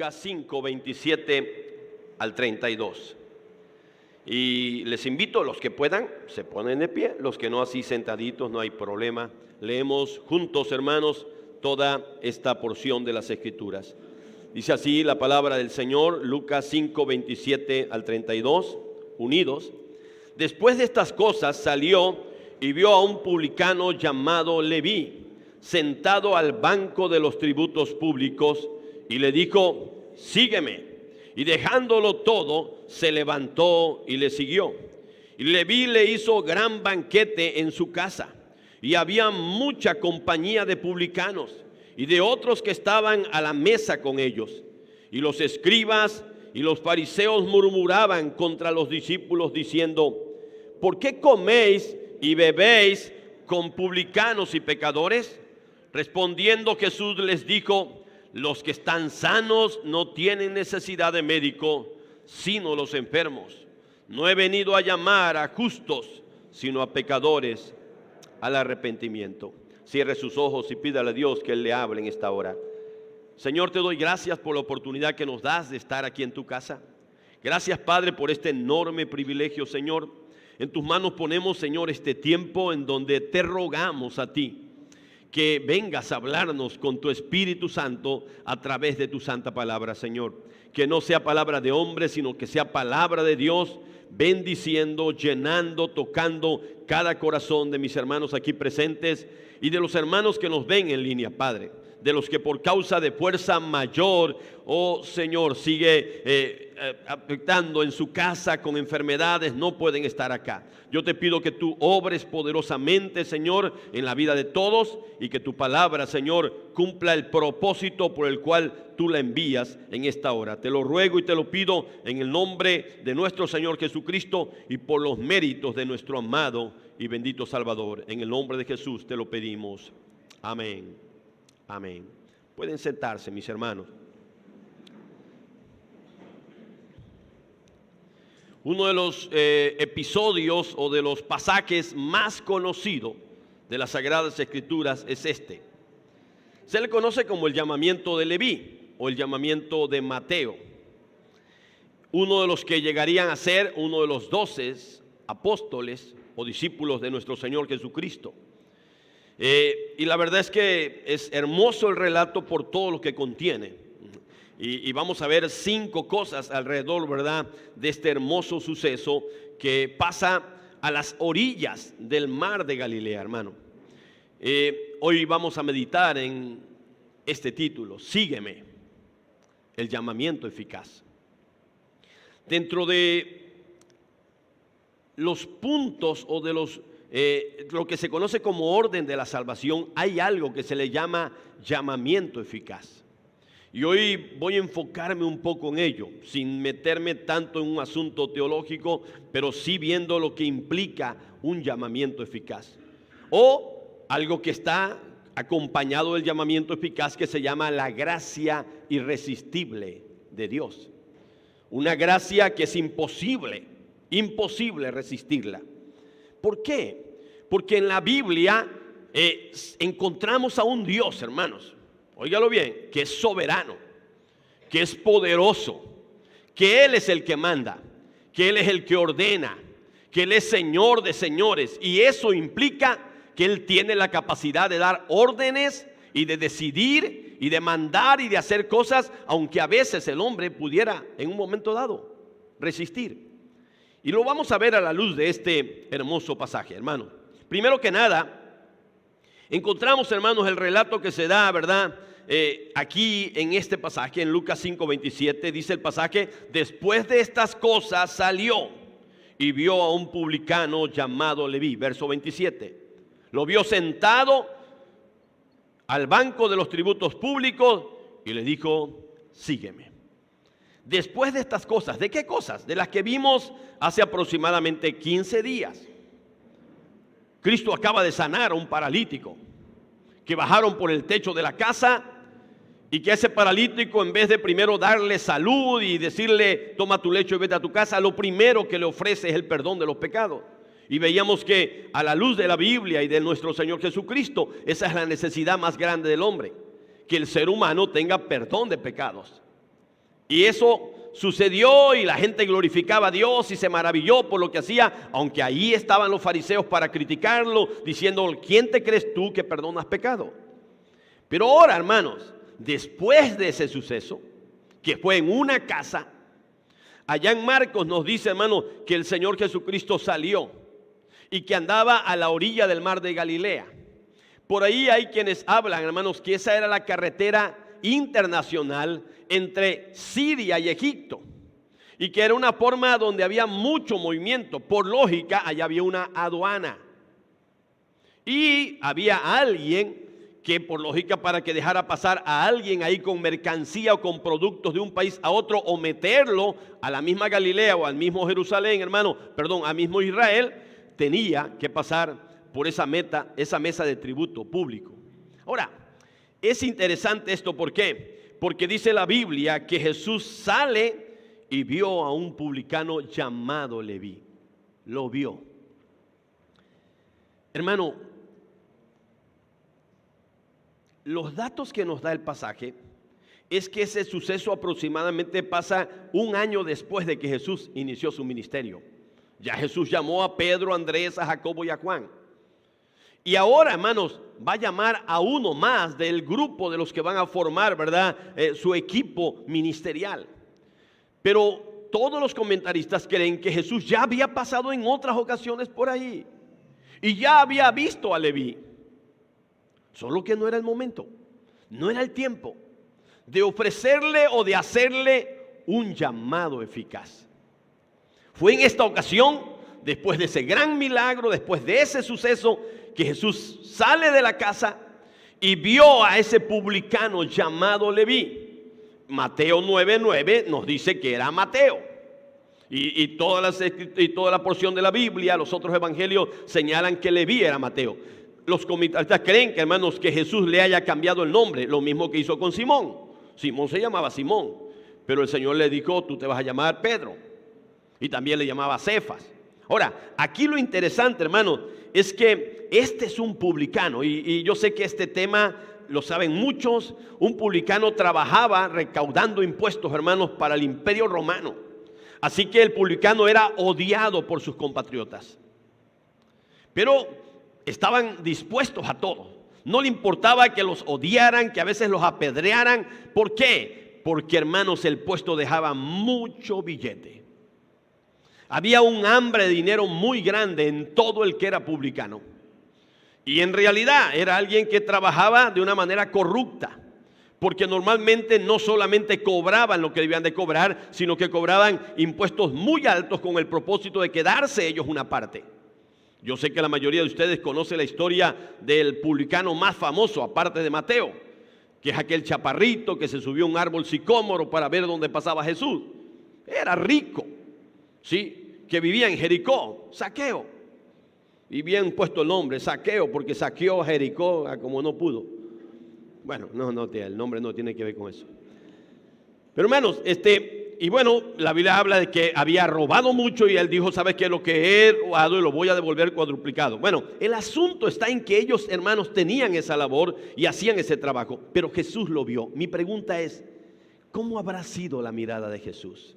Lucas 5, 27 al 32. Y les invito, los que puedan, se ponen de pie, los que no, así sentaditos, no hay problema. Leemos juntos, hermanos, toda esta porción de las Escrituras. Dice así la palabra del Señor, Lucas 5, 27 al 32, unidos. Después de estas cosas salió y vio a un publicano llamado Leví, sentado al banco de los tributos públicos, y le dijo: sígueme. Y dejándolo todo, se levantó y le siguió. Y Leví le hizo gran banquete en su casa, y había mucha compañía de publicanos y de otros que estaban a la mesa con ellos. Y los escribas y los fariseos murmuraban contra los discípulos diciendo: ¿por qué coméis y bebéis con publicanos y pecadores? Respondiendo Jesús les dijo: los que están sanos no tienen necesidad de médico, sino los enfermos. No he venido a llamar a justos, sino a pecadores al arrepentimiento. Cierre sus ojos y pídale a Dios que Él le hable en esta hora. Señor, te doy gracias por la oportunidad que nos das de estar aquí en tu casa. Gracias, Padre, por este enorme privilegio, Señor. En tus manos ponemos, Señor, este tiempo en donde te rogamos a ti que vengas a hablarnos con tu Espíritu Santo a través de tu santa palabra, Señor. Que no sea palabra de hombre, sino que sea palabra de Dios, bendiciendo, llenando, tocando cada corazón de mis hermanos aquí presentes y de los hermanos que nos ven en línea, Padre. De los que por causa de fuerza mayor, oh Señor, sigue afectando en su casa con enfermedades, no pueden estar acá. Yo te pido que tú obres poderosamente, Señor, en la vida de todos, y que tu palabra, Señor, cumpla el propósito por el cual tú la envías en esta hora. Te lo ruego y te lo pido en el nombre de nuestro Señor Jesucristo y por los méritos de nuestro amado y bendito Salvador. En el nombre de Jesús te lo pedimos. Amén. Amén. Pueden sentarse, mis hermanos. Uno de los episodios o de los pasajes más conocidos de las Sagradas Escrituras es este. Se le conoce como el llamamiento de Leví o el llamamiento de Mateo. Uno de los que llegarían a ser uno de los 12 apóstoles o discípulos de nuestro Señor Jesucristo. Y la verdad es que es hermoso el relato por todo lo que contiene. Y vamos a ver 5 cosas alrededor, ¿verdad?, de este hermoso suceso que pasa a las orillas del mar de Galilea, hermano. Hoy vamos a meditar en este título: sígueme, el llamamiento eficaz. Dentro de los puntos o de los lo que se conoce como orden de la salvación, hay algo que se le llama llamamiento eficaz. Y hoy voy a enfocarme un poco en ello, sin meterme tanto en un asunto teológico, pero sí viendo lo que implica un llamamiento eficaz. O algo que está acompañado del llamamiento eficaz, que se llama la gracia irresistible de Dios. Una gracia que es imposible resistirla. ¿Por qué? Porque en la Biblia encontramos a un Dios, hermanos, óigalo bien, que es soberano, que es poderoso, que Él es el que manda, que Él es el que ordena, que Él es Señor de señores. Y eso implica que Él tiene la capacidad de dar órdenes y de decidir y de mandar y de hacer cosas, aunque a veces el hombre pudiera en un momento dado resistir. Y lo vamos a ver a la luz de este hermoso pasaje, hermano. Primero que nada, encontramos, hermanos, el relato que se da, ¿verdad? Aquí en este pasaje, en Lucas 5, 27, dice el pasaje: después de estas cosas salió y vio a un publicano llamado Leví. Verso 27. Lo vio sentado al banco de los tributos públicos y le dijo: sígueme. Después de estas cosas, ¿de qué cosas? De las que vimos hace aproximadamente 15 días. Cristo acaba de sanar a un paralítico, que bajaron por el techo de la casa, y que ese paralítico, en vez de primero darle salud y decirle: toma tu lecho y vete a tu casa, lo primero que le ofrece es el perdón de los pecados. Y veíamos que a la luz de la Biblia y de nuestro Señor Jesucristo, esa es la necesidad más grande del hombre, que el ser humano tenga perdón de pecados. Y eso sucedió y la gente glorificaba a Dios y se maravilló por lo que hacía, aunque ahí estaban los fariseos para criticarlo, diciendo: ¿quién te crees tú que perdonas pecado? Pero ahora, hermanos, después de ese suceso, que fue en una casa, allá en Marcos nos dice, hermano, que el Señor Jesucristo salió y que andaba a la orilla del mar de Galilea. Por ahí hay quienes hablan, hermanos, que esa era la carretera internacional entre Siria y Egipto, y que era una forma donde había mucho movimiento. Por lógica, allá había una aduana y había alguien que, por lógica, para que dejara pasar a alguien ahí con mercancía o con productos de un país a otro, o meterlo a la misma Galilea o al mismo Jerusalén, hermano, perdón, al mismo Israel, tenía que pasar por esa mesa de tributo público. Ahora, es interesante esto, ¿por qué? Porque dice la Biblia que Jesús sale y vio a un publicano llamado Leví. Lo vio. Hermano, los datos que nos da el pasaje es que ese suceso aproximadamente pasa un año después de que Jesús inició su ministerio. Ya Jesús llamó a Pedro, a Andrés, a Jacobo y a Juan. Y ahora, hermanos, va a llamar a uno más del grupo de los que van a formar, ¿verdad?, su equipo ministerial. Pero todos los comentaristas creen que Jesús ya había pasado en otras ocasiones por ahí y ya había visto a Leví. Solo que no era el momento, no era el tiempo de ofrecerle o de hacerle un llamado eficaz. Fue en esta ocasión, después de ese gran milagro, después de ese suceso, que Jesús sale de la casa y vio a ese publicano llamado Leví. Mateo 9:9 nos dice que era Mateo. Y toda la porción de la Biblia, los otros evangelios señalan que Leví era Mateo. Los comentaristas creen que, hermanos, que Jesús le haya cambiado el nombre, lo mismo que hizo con Simón. Simón se llamaba Simón, pero el Señor le dijo: tú te vas a llamar Pedro. Y también le llamaba Cefas. Ahora, aquí lo interesante, hermano, es que este es un publicano, y yo sé que este tema lo saben muchos. Un publicano trabajaba recaudando impuestos, hermanos, para el Imperio Romano. Así que el publicano era odiado por sus compatriotas. Pero estaban dispuestos a todo. No le importaba que los odiaran, que a veces los apedrearan. ¿Por qué? Porque, hermanos, el puesto dejaba mucho billete. Había un hambre de dinero muy grande en todo el que era publicano. Y en realidad era alguien que trabajaba de una manera corrupta, porque normalmente no solamente cobraban lo que debían de cobrar, sino que cobraban impuestos muy altos con el propósito de quedarse ellos una parte. Yo sé que la mayoría de ustedes conoce la historia del publicano más famoso, aparte de Mateo, que es aquel chaparrito que se subió a un árbol sicómoro para ver dónde pasaba Jesús. Era rico, ¿sí?, que vivía en Jericó, Zaqueo. Y bien puesto el nombre, Zaqueo, porque saqueó a Jericó como no pudo. Bueno, el nombre no tiene que ver con eso. Pero, hermanos, y bueno, la Biblia habla de que había robado mucho y él dijo: ¿sabes qué? Lo que he robado y lo voy a devolver cuadruplicado. Bueno, el asunto está en que ellos, hermanos, tenían esa labor y hacían ese trabajo, pero Jesús lo vio. Mi pregunta es: ¿cómo habrá sido la mirada de Jesús?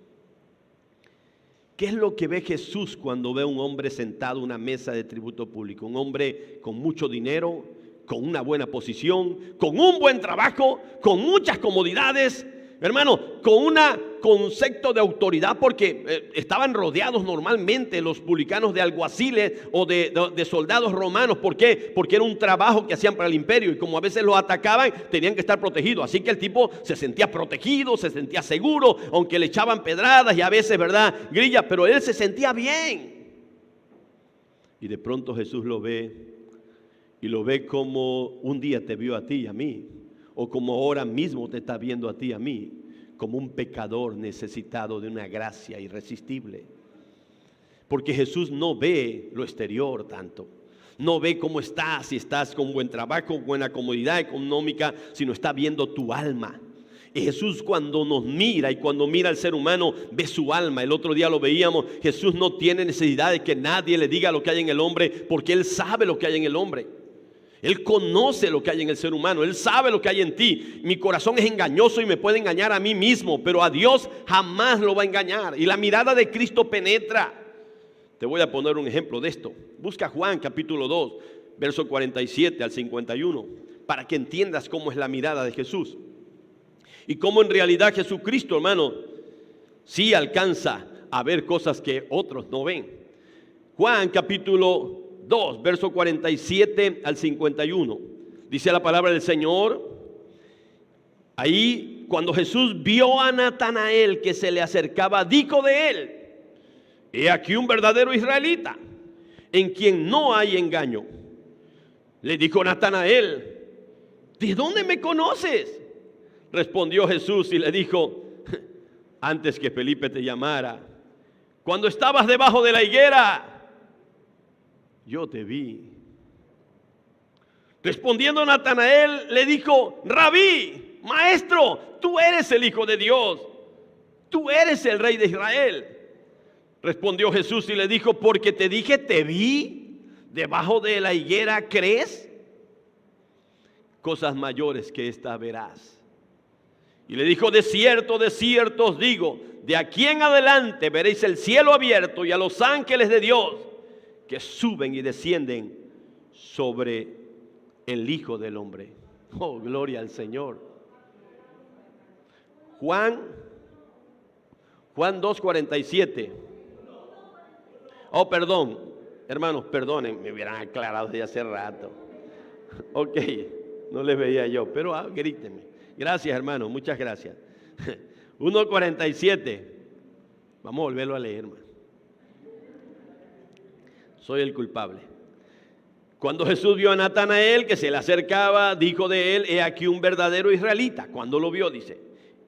¿Qué es lo que ve Jesús cuando ve a un hombre sentado en una mesa de tributo público? Un hombre con mucho dinero, con una buena posición, con un buen trabajo, con muchas comodidades, hermano, con un concepto de autoridad, porque estaban rodeados normalmente los publicanos de alguaciles o de soldados romanos. ¿Por qué? Porque era un trabajo que hacían para el imperio, y como a veces los atacaban, tenían que estar protegidos. Así que el tipo se sentía protegido, se sentía seguro, aunque le echaban pedradas y a veces, ¿verdad?, grillas, pero él se sentía bien. Y de pronto Jesús lo ve, y lo ve como un día te vio a ti y a mí, o como ahora mismo te está viendo a ti y a mí, como un pecador necesitado de una gracia irresistible. Porque Jesús no ve lo exterior tanto, no ve cómo estás, si estás con buen trabajo, buena comodidad económica, sino está viendo tu alma. Y Jesús, cuando nos mira y cuando mira al ser humano, ve su alma. El otro día lo veíamos. Jesús no tiene necesidad de que nadie le diga lo que hay en el hombre, porque Él sabe lo que hay en el hombre. Él conoce lo que hay en el ser humano. Él sabe lo que hay en ti. Mi corazón es engañoso y me puede engañar a mí mismo, pero a Dios jamás lo va a engañar. Y la mirada de Cristo penetra. Te voy a poner un ejemplo de esto. Busca Juan capítulo 2, verso 47 al 51, para que entiendas cómo es la mirada de Jesús. Y cómo en realidad Jesucristo, hermano, sí alcanza a ver cosas que otros no ven. Juan capítulo 2, verso 47 al 51. Dice la palabra del Señor. Ahí, cuando Jesús vio a Natanael que se le acercaba, dijo de él: he aquí un verdadero israelita, en quien no hay engaño. Le dijo Natanael: ¿de dónde me conoces? Respondió Jesús y le dijo: antes que Felipe te llamara, cuando estabas debajo de la higuera, yo te vi. Respondiendo Natanael le dijo: Rabí, maestro, tú eres el Hijo de Dios, tú eres el Rey de Israel. Respondió Jesús y le dijo: porque te dije te vi debajo de la higuera, ¿crees? Cosas mayores que esta verás. Y le dijo: de cierto os digo, de aquí en adelante veréis el cielo abierto y a los ángeles de Dios que suben y descienden sobre el Hijo del Hombre. Oh, gloria al Señor. Juan 2:47. Oh, perdón, hermanos, perdonen, me hubieran aclarado desde hace rato. Ok, no les veía yo, pero grítenme. Gracias, hermano, muchas gracias. 1:47. Vamos a volverlo a leer, hermano. Soy el culpable. Cuando Jesús vio a Natanael que se le acercaba, dijo de él: he aquí un verdadero israelita. Cuando lo vio, dice,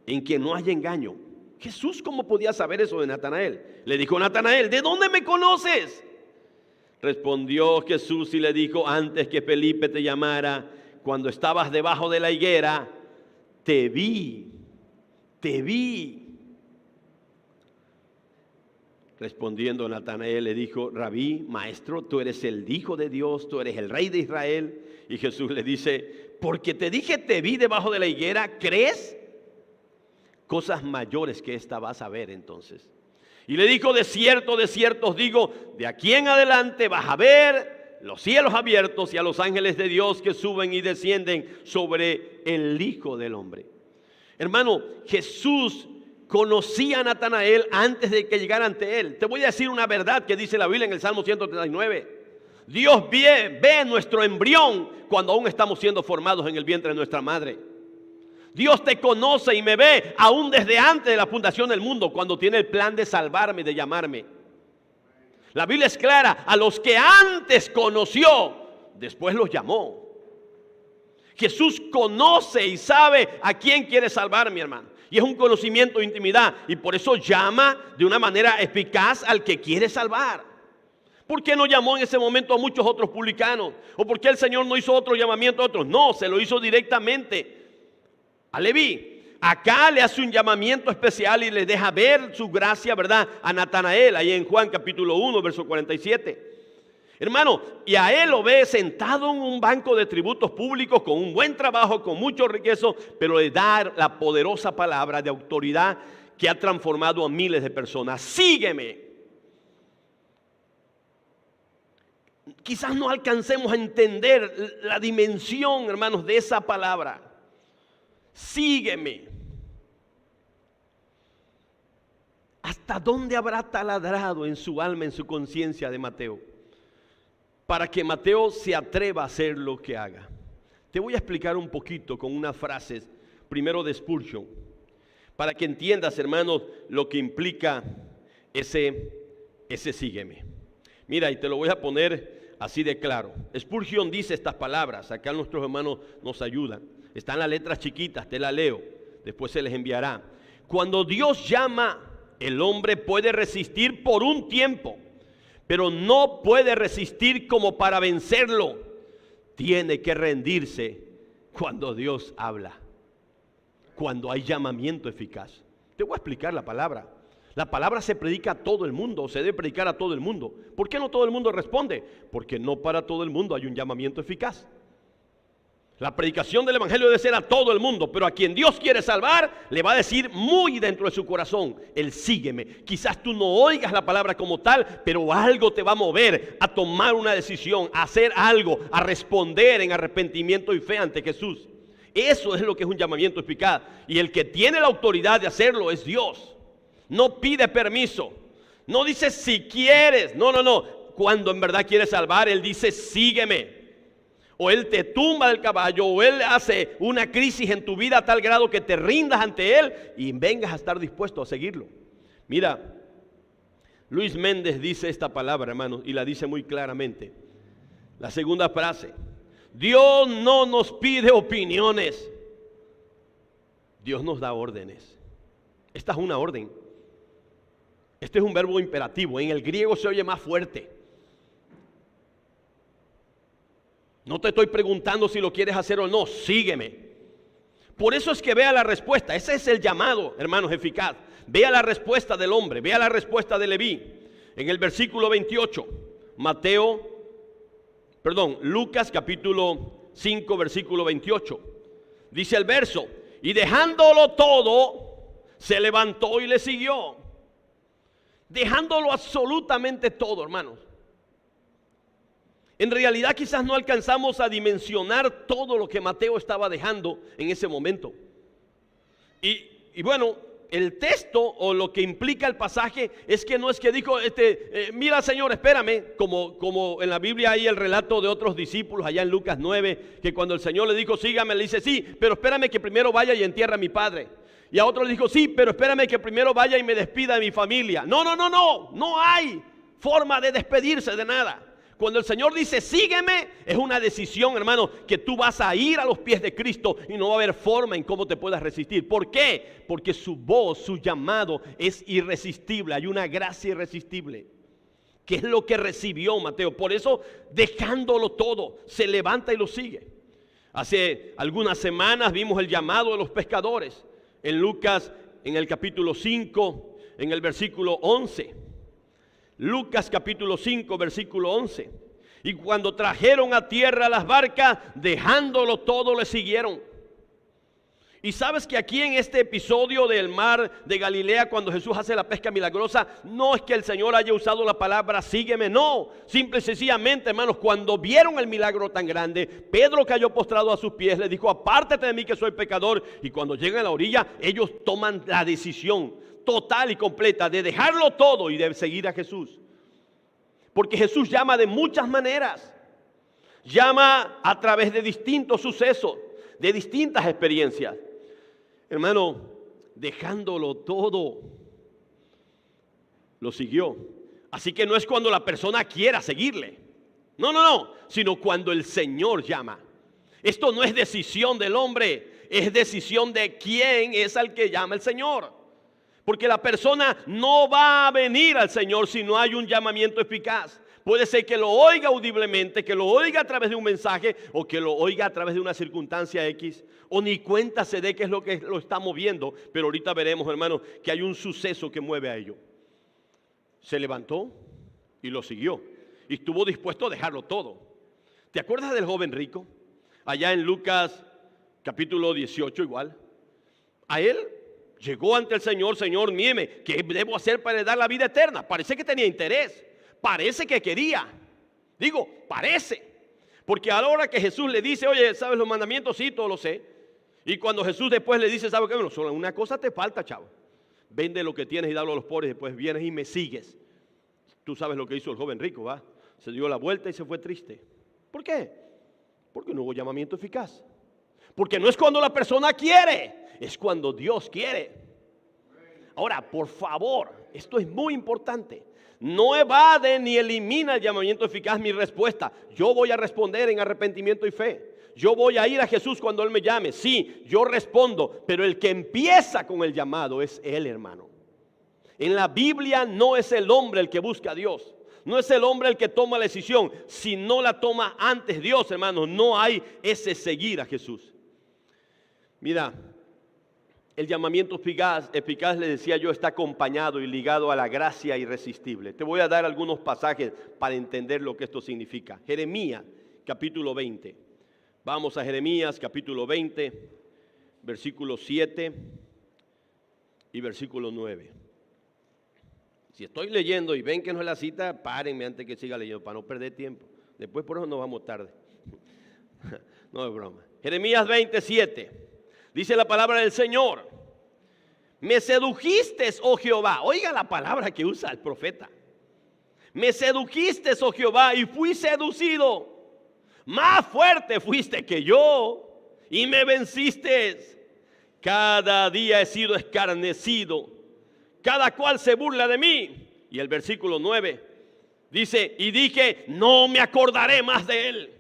en quien no hay engaño. Jesús, ¿cómo podía saber eso de Natanael? Le dijo Natanael: ¿de dónde me conoces? Respondió Jesús y le dijo: antes que Felipe te llamara, cuando estabas debajo de la higuera, te vi. Respondiendo Natanael le dijo: Rabí, maestro, tú eres el Hijo de Dios, tú eres el Rey de Israel. Y Jesús le dice: porque te dije te vi debajo de la higuera, ¿crees? Cosas mayores que esta vas a ver entonces. Y le dijo: de cierto os digo, de aquí en adelante vas a ver los cielos abiertos y a los ángeles de Dios que suben y descienden sobre el Hijo del Hombre. Hermano, Jesús conocía a Natanael antes de que llegara ante él. Te voy a decir una verdad que dice la Biblia en el Salmo 139. Dios ve nuestro embrión cuando aún estamos siendo formados en el vientre de nuestra madre. Dios te conoce y me ve aún desde antes de la fundación del mundo, cuando tiene el plan de salvarme, de llamarme. La Biblia es clara: a los que antes conoció, después los llamó. Jesús conoce y sabe a quién quiere salvar, mi hermano. Y es un conocimiento de intimidad, y por eso llama de una manera eficaz al que quiere salvar. ¿Por qué no llamó en ese momento a muchos otros publicanos? ¿O por qué el Señor no hizo otro llamamiento a otros? No, se lo hizo directamente a Leví. Acá le hace un llamamiento especial y le deja ver su gracia, ¿verdad?, a Natanael, ahí en Juan capítulo 1, verso 47. Hermano, y a él lo ve sentado en un banco de tributos públicos, con un buen trabajo, con mucho riqueza, pero le da la poderosa palabra de autoridad que ha transformado a miles de personas. Sígueme. Quizás no alcancemos a entender la dimensión, hermanos, de esa palabra. Sígueme. ¿Hasta dónde habrá taladrado en su alma, en su conciencia de Mateo, para que Mateo se atreva a hacer lo que haga? Te voy a explicar un poquito con unas frases, primero de Spurgeon, para que entiendas, hermanos, lo que implica ese sígueme. Mira, y te lo voy a poner así de claro. Spurgeon dice estas palabras, acá nuestros hermanos nos ayudan. Están las letras chiquitas, te las leo, después se les enviará. Cuando Dios llama, el hombre puede resistir por un tiempo, pero no puede resistir como para vencerlo. Tiene que rendirse cuando Dios habla, cuando hay llamamiento eficaz. Te voy a explicar la palabra. La palabra se predica a todo el mundo, se debe predicar a todo el mundo. ¿Por qué no todo el mundo responde? Porque no para todo el mundo hay un llamamiento eficaz. La predicación del evangelio debe ser a todo el mundo, pero a quien Dios quiere salvar, le va a decir muy dentro de su corazón, el sígueme. Quizás tú no oigas la palabra como tal, pero algo te va a mover a tomar una decisión, a hacer algo, a responder en arrepentimiento y fe ante Jesús. Eso es lo que es un llamamiento eficaz. Y el que tiene la autoridad de hacerlo es Dios. No pide permiso. No dice si quieres. No. Cuando en verdad quiere salvar, Él dice sígueme. O Él te tumba del caballo, o Él hace una crisis en tu vida a tal grado que te rindas ante Él y vengas a estar dispuesto a seguirlo. Mira, Luis Méndez dice esta palabra, hermanos, y la dice muy claramente. La segunda frase: Dios no nos pide opiniones, Dios nos da órdenes. Esta es una orden. Este es un verbo imperativo. En el griego se oye más fuerte. No te estoy preguntando si lo quieres hacer o no, sígueme. Por eso es que vea la respuesta. Ese es el llamado, hermanos, eficaz. Vea la respuesta del hombre, vea la respuesta de Leví. En el versículo 28, Lucas capítulo 5, versículo 28. Dice el verso: y dejándolo todo, se levantó y le siguió. Dejándolo absolutamente todo, hermanos. En realidad quizás no alcanzamos a dimensionar todo lo que Mateo estaba dejando en ese momento. Y bueno, el texto o lo que implica el pasaje es que no es que dijo, mira Señor, espérame, como en la Biblia hay el relato de otros discípulos allá en Lucas 9, que cuando el Señor le dijo sígame, le dice sí, pero espérame que primero vaya y entierre a mi padre. Y a otro le dijo sí, pero espérame que primero vaya y me despida de mi familia. No hay forma de despedirse de nada. Cuando el Señor dice sígueme, es una decisión, hermano, que tú vas a ir a los pies de Cristo y no va a haber forma en cómo te puedas resistir. ¿Por qué? Porque su voz, su llamado es irresistible. Hay una gracia irresistible, que es lo que recibió Mateo. Por eso, dejándolo todo, se levanta y lo sigue. Hace algunas semanas vimos el llamado de los pescadores en Lucas, en el capítulo 5, en el versículo 11. Lucas capítulo 5, versículo 11. Y cuando trajeron a tierra las barcas, dejándolo todo, le siguieron. Y sabes que aquí en este episodio del mar de Galilea, cuando Jesús hace la pesca milagrosa, no es que el Señor haya usado la palabra sígueme, no. Simple y sencillamente, hermanos, cuando vieron el milagro tan grande, Pedro cayó postrado a sus pies, le dijo apártate de mí que soy pecador. Y cuando llegan a la orilla, ellos toman la decisión total y completa de dejarlo todo y de seguir a Jesús. Porque Jesús llama de muchas maneras. Llama a través de distintos sucesos, de distintas experiencias. Hermano, dejándolo todo, lo siguió. Así que no es cuando la persona quiera seguirle. No, sino cuando el Señor llama. Esto no es decisión del hombre, es decisión de quién es al que llama el Señor. Porque la persona no va a venir al Señor si no hay un llamamiento eficaz. Puede ser que lo oiga audiblemente, que lo oiga a través de un mensaje o que lo oiga a través de una circunstancia X, o ni cuenta se dé qué es lo que lo está moviendo. Pero ahorita veremos, hermano, que hay un suceso que mueve a ello. Se levantó y lo siguió y estuvo dispuesto a dejarlo todo. ¿Te acuerdas del joven rico? Allá en Lucas capítulo 18 igual. A él llegó ante el Señor: Señor, míreme, ¿qué debo hacer para dar la vida eterna? Parece que tenía interés, parece que quería. Digo, parece. Porque a la hora que Jesús le dice, oye, ¿sabes los mandamientos? Sí, todo lo sé. Y cuando Jesús después le dice, ¿sabes qué? Bueno, solo una cosa te falta, chavo. Vende lo que tienes y dalo a los pobres, después vienes y me sigues. Tú sabes lo que hizo el joven rico, ¿va? Se dio la vuelta y se fue triste. ¿Por qué? Porque no hubo llamamiento eficaz. Porque no es cuando la persona quiere, es cuando Dios quiere. Ahora, por favor, esto es muy importante. No evade ni elimina el llamamiento eficaz mi respuesta. Yo voy a responder en arrepentimiento y fe. Yo voy a ir a Jesús cuando Él me llame. Sí, yo respondo, pero el que empieza con el llamado es Él, hermano. En la Biblia no es el hombre el que busca a Dios. No es el hombre el que toma la decisión. Si no la toma antes Dios, hermano, no hay ese seguir a Jesús. Mira, el llamamiento eficaz, le decía yo, está acompañado y ligado a la gracia irresistible. Te voy a dar algunos pasajes para entender lo que esto significa. Jeremías, capítulo 20. Vamos a Jeremías capítulo 20, versículo 7 y versículo 9. Si estoy leyendo y ven que no es la cita, párenme antes que siga leyendo para no perder tiempo. Después por eso nos vamos tarde. No es broma. Jeremías 27. Dice la palabra del Señor. Me sedujiste, oh Jehová. Oiga la palabra que usa el profeta. Me sedujiste, oh Jehová, y fui seducido. Más fuerte fuiste que yo y me venciste. Cada día he sido escarnecido. Cada cual se burla de mí. Y el versículo 9 dice, y dije, no me acordaré más de él,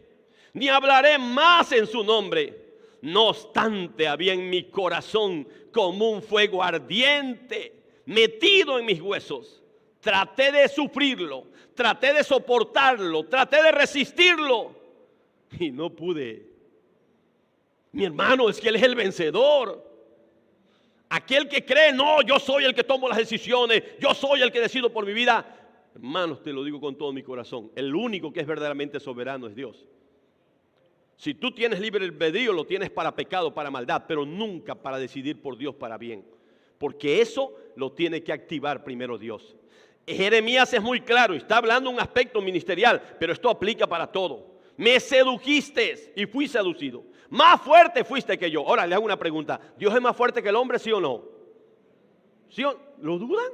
ni hablaré más en su nombre. No obstante, había en mi corazón como un fuego ardiente metido en mis huesos. Traté de sufrirlo, traté de soportarlo, traté de resistirlo y no pude. Mi hermano, es que él es el vencedor. Aquel que cree, no, yo soy el que tomo las decisiones, yo soy el que decido por mi vida. Hermanos, te lo digo con todo mi corazón, el único que es verdaderamente soberano es Dios. Si tú tienes libre albedrío, lo tienes para pecado, para maldad, pero nunca para decidir por Dios para bien. Porque eso lo tiene que activar primero Dios. Jeremías es muy claro, está hablando un aspecto ministerial, pero esto aplica para todo. Me sedujiste y fui seducido. Más fuerte fuiste que yo. Ahora le hago una pregunta. ¿Dios es más fuerte que el hombre, sí o no? ¿Sí o no? ¿Lo dudan?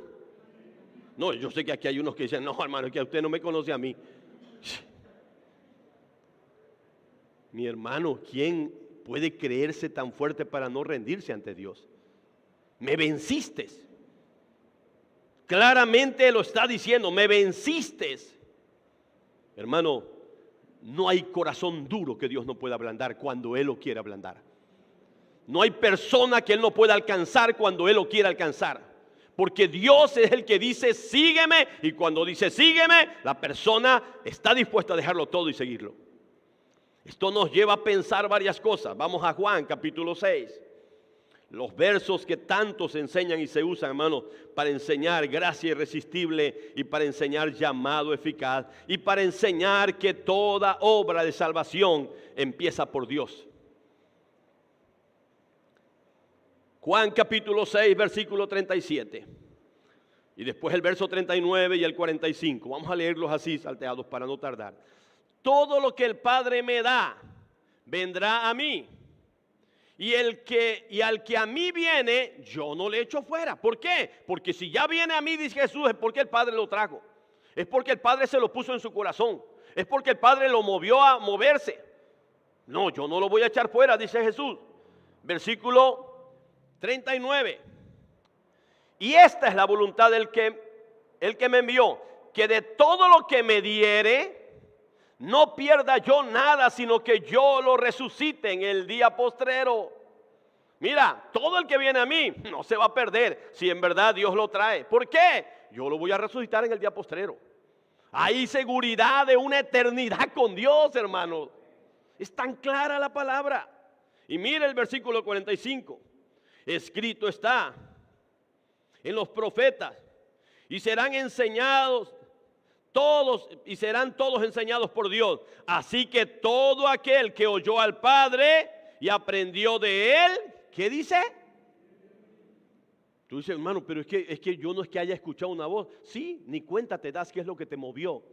No, yo sé que aquí hay unos que dicen, no, hermano, es que usted no me conoce a mí. Mi hermano, ¿quién puede creerse tan fuerte para no rendirse ante Dios? Me venciste. Claramente lo está diciendo, me venciste. Hermano, no hay corazón duro que Dios no pueda ablandar cuando Él lo quiere ablandar. No hay persona que Él no pueda alcanzar cuando Él lo quiere alcanzar. Porque Dios es el que dice, sígueme. Y cuando dice, sígueme, la persona está dispuesta a dejarlo todo y seguirlo. Esto nos lleva a pensar varias cosas. Vamos a Juan capítulo 6. Los versos que tanto se enseñan y se usan, hermanos, para enseñar gracia irresistible y para enseñar llamado eficaz y para enseñar que toda obra de salvación empieza por Dios. Juan capítulo 6, versículo 37. Y después el verso 39 y el 45. Vamos a leerlos así salteados para no tardar. Todo lo que el Padre me da, vendrá a mí. Y al que a mí viene, yo no le echo fuera. ¿Por qué? Porque si ya viene a mí, dice Jesús, es porque el Padre lo trajo. Es porque el Padre se lo puso en su corazón. Es porque el Padre lo movió a moverse. No, yo no lo voy a echar fuera, dice Jesús. Versículo 39. Y esta es la voluntad del que me envió, que de todo lo que me diere, no pierda yo nada, sino que yo lo resucite en el día postrero. Mira, todo el que viene a mí no se va a perder si en verdad Dios lo trae. ¿Por qué? Yo lo voy a resucitar en el día postrero. Hay seguridad de una eternidad con Dios, hermanos. Es tan clara la palabra. Y mire el versículo 45. Escrito está en los profetas y serán enseñados todos y serán todos enseñados por Dios. Así que todo aquel que oyó al Padre y aprendió de Él, ¿qué dice? Tú dices, hermano, pero es que yo no es que haya escuchado una voz. Sí, ni cuenta te das qué es lo que te movió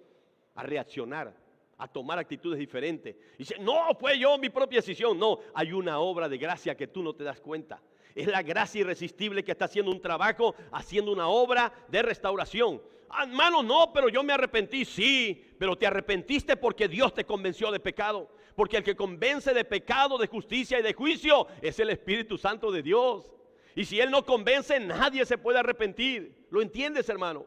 a reaccionar, a tomar actitudes diferentes. Y dice, no, fue yo mi propia decisión. No, hay una obra de gracia que tú no te das cuenta. Es la gracia irresistible que está haciendo un trabajo, haciendo una obra de restauración. Hermano, no, pero yo me arrepentí. Sí, pero te arrepentiste porque Dios te convenció de pecado. Porque el que convence de pecado, de justicia y de juicio es el Espíritu Santo de Dios. Y si Él no convence, nadie se puede arrepentir. ¿Lo entiendes, hermano?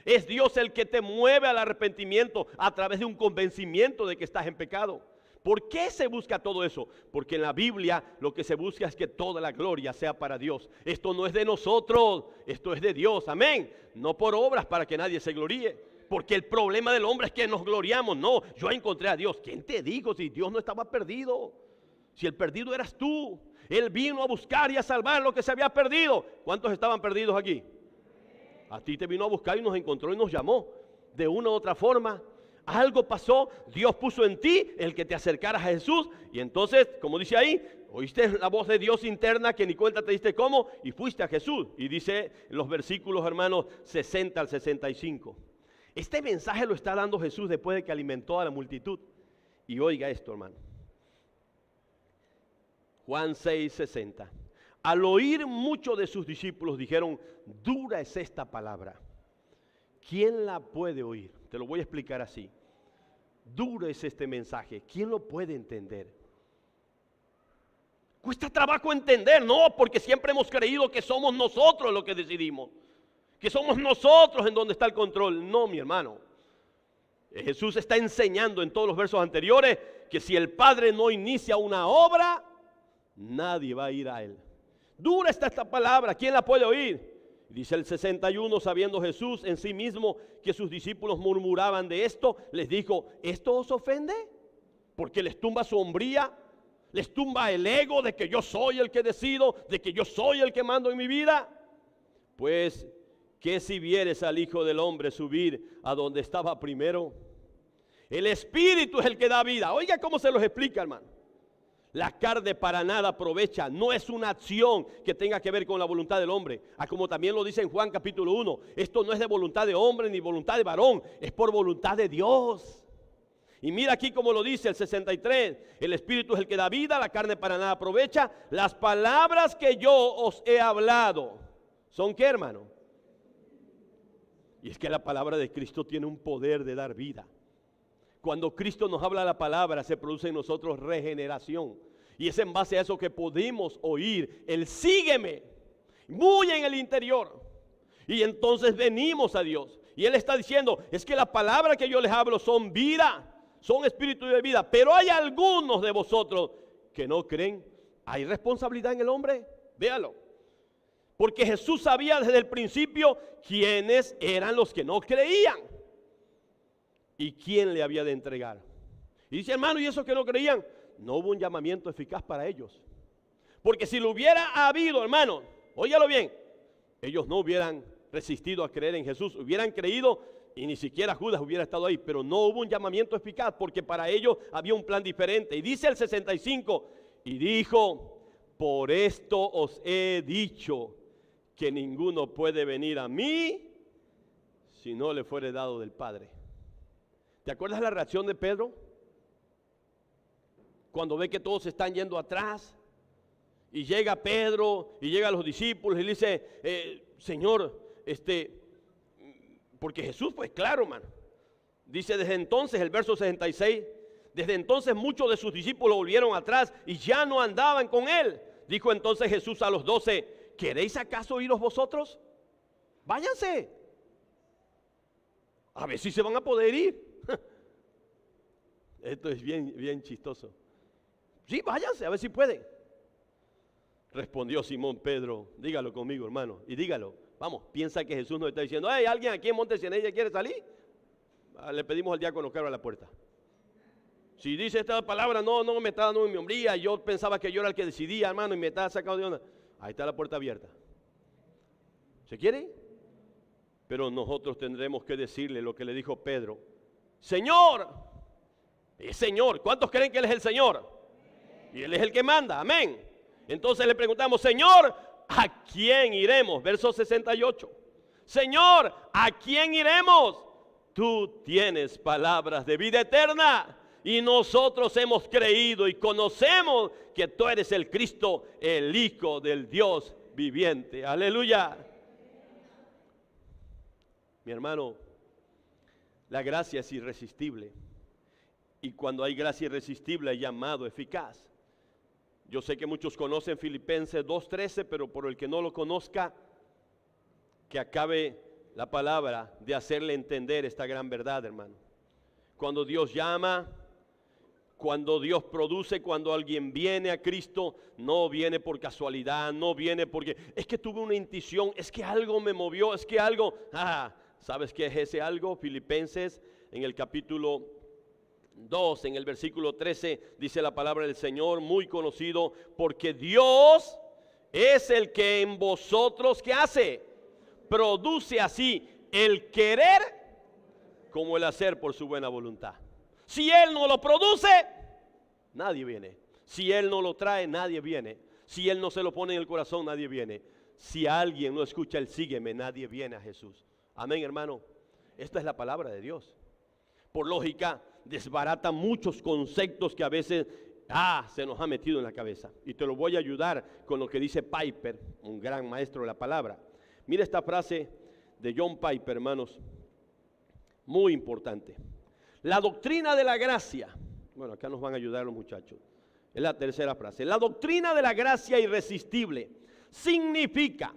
Es Dios el que te mueve al arrepentimiento a través de un convencimiento de que estás en pecado. ¿Por qué se busca todo eso? Porque en la Biblia lo que se busca es que toda la gloria sea para Dios. Esto no es de nosotros, esto es de Dios, amén. No por obras para que nadie se gloríe. Porque el problema del hombre es que nos gloriamos. No, yo encontré a Dios. ¿Quién te dijo si Dios no estaba perdido? Si el perdido eras tú. Él vino a buscar y a salvar lo que se había perdido. ¿Cuántos estaban perdidos aquí? A ti te vino a buscar y nos encontró y nos llamó. De una u otra forma, Algo pasó, Dios puso en ti el que te acercaras a Jesús. Y entonces, como dice ahí, oíste la voz de Dios interna que ni cuenta te diste cómo y fuiste a Jesús. Y dice los versículos, hermanos, 60 al 65. Este mensaje lo está dando Jesús después de que alimentó a la multitud. Y oiga esto, hermano. Juan 6, 60. Al oír muchos de sus discípulos dijeron, dura es esta palabra. ¿Quién la puede oír? Te lo voy a explicar así. Duro es este mensaje. ¿Quién lo puede entender? Cuesta trabajo entender, no, porque siempre hemos creído que somos nosotros los que decidimos. Que somos nosotros en donde está el control. No, mi hermano. Jesús está enseñando en todos los versos anteriores que si el Padre no inicia una obra, nadie va a ir a Él. Dura está esta palabra. ¿Quién la puede oír? Dice el 61, sabiendo Jesús en sí mismo que sus discípulos murmuraban de esto, les dijo, ¿esto os ofende? Porque les tumba su hombría, les tumba el ego de que yo soy el que decido, de que yo soy el que mando en mi vida. Pues, ¿qué si vieres al Hijo del Hombre subir a donde estaba primero? El Espíritu es el que da vida. Oiga cómo se los explica, hermano. La carne para nada aprovecha, no es una acción que tenga que ver con la voluntad del hombre. Como también lo dice en Juan capítulo 1, esto no es de voluntad de hombre ni voluntad de varón, es por voluntad de Dios. Y mira aquí como lo dice el 63, el Espíritu es el que da vida, la carne para nada aprovecha. Las palabras que yo os he hablado, ¿son qué, hermano? Y es que la palabra de Cristo tiene un poder de dar vida. Cuando Cristo nos habla la palabra, se produce en nosotros regeneración. Y es en base a eso que podemos oír el sígueme, muy en el interior. Y entonces venimos a Dios. Y Él está diciendo, es que la palabra que yo les hablo son vida, son espíritu de vida. Pero hay algunos de vosotros que no creen. ¿Hay responsabilidad en el hombre? Véalo. Porque Jesús sabía desde el principio quiénes eran los que no creían. ¿Y quién le había de entregar? Y dice, hermano, ¿y esos que no creían? No hubo un llamamiento eficaz para ellos. Porque si lo hubiera habido, hermano, óigalo bien, ellos no hubieran resistido a creer en Jesús, hubieran creído y ni siquiera Judas hubiera estado ahí, pero no hubo un llamamiento eficaz porque para ellos había un plan diferente. Y dice el 65, y dijo, por esto os he dicho que ninguno puede venir a mí si no le fuere dado del Padre. ¿Te acuerdas la reacción de Pedro? Cuando ve que todos se están yendo atrás. Y llega Pedro y llega a los discípulos y le dice, Señor, porque Jesús pues claro, hermano. Dice desde entonces, el verso 66, desde entonces muchos de sus discípulos volvieron atrás y ya no andaban con él. Dijo entonces Jesús a los 12, ¿queréis acaso iros vosotros? Váyanse. A ver si se van a poder ir. Esto es bien chistoso. Sí, váyanse, a ver si pueden. Respondió Simón Pedro, dígalo conmigo, hermano, y dígalo. Vamos, piensa que Jesús nos está diciendo, ¿hay alguien aquí en Monte Cienella quiere salir? Le pedimos al diácono que abra la puerta. Si dice esta palabra, no me está dando mi hombría, yo pensaba que yo era el que decidía, hermano, y me está sacando de onda. Ahí está la puerta abierta. ¿Se quiere? Pero nosotros tendremos que decirle lo que le dijo Pedro. Señor, es Señor. ¿Cuántos creen que Él es el Señor? Y Él es el que manda, amén. Entonces le preguntamos, Señor, ¿a quién iremos? Verso 68. Señor, ¿a quién iremos? Tú tienes palabras de vida eterna y nosotros hemos creído y conocemos que tú eres el Cristo, el Hijo del Dios viviente. Aleluya. Mi hermano, la gracia es irresistible. Y cuando hay gracia irresistible hay llamado eficaz. Yo sé que muchos conocen Filipenses 2:13, pero por el que no lo conozca, que acabe la palabra de hacerle entender esta gran verdad, hermano. Cuando Dios llama, cuando Dios produce, cuando alguien viene a Cristo, no viene por casualidad, no viene porque es que tuve una intuición, es que algo me movió, es que algo, ¿sabes qué es ese algo? Filipenses en el capítulo 2, en el versículo 13, dice la palabra del Señor, muy conocido, porque Dios es el que en vosotros, ¿qué hace? Produce así el querer como el hacer por su buena voluntad. Si Él no lo produce, nadie viene. Si Él no lo trae, nadie viene. Si Él no se lo pone en el corazón, nadie viene. Si alguien no escucha el sígueme, nadie viene a Jesús. Amén, hermano. Esta es la palabra de Dios. Por lógica, desbarata muchos conceptos que a veces se nos ha metido en la cabeza. Y te lo voy a ayudar con lo que dice Piper, un gran maestro de la palabra. Mira esta frase de John Piper, hermanos, muy importante. La doctrina de la gracia, bueno, acá nos van a ayudar los muchachos, es la tercera frase. La doctrina de la gracia irresistible significa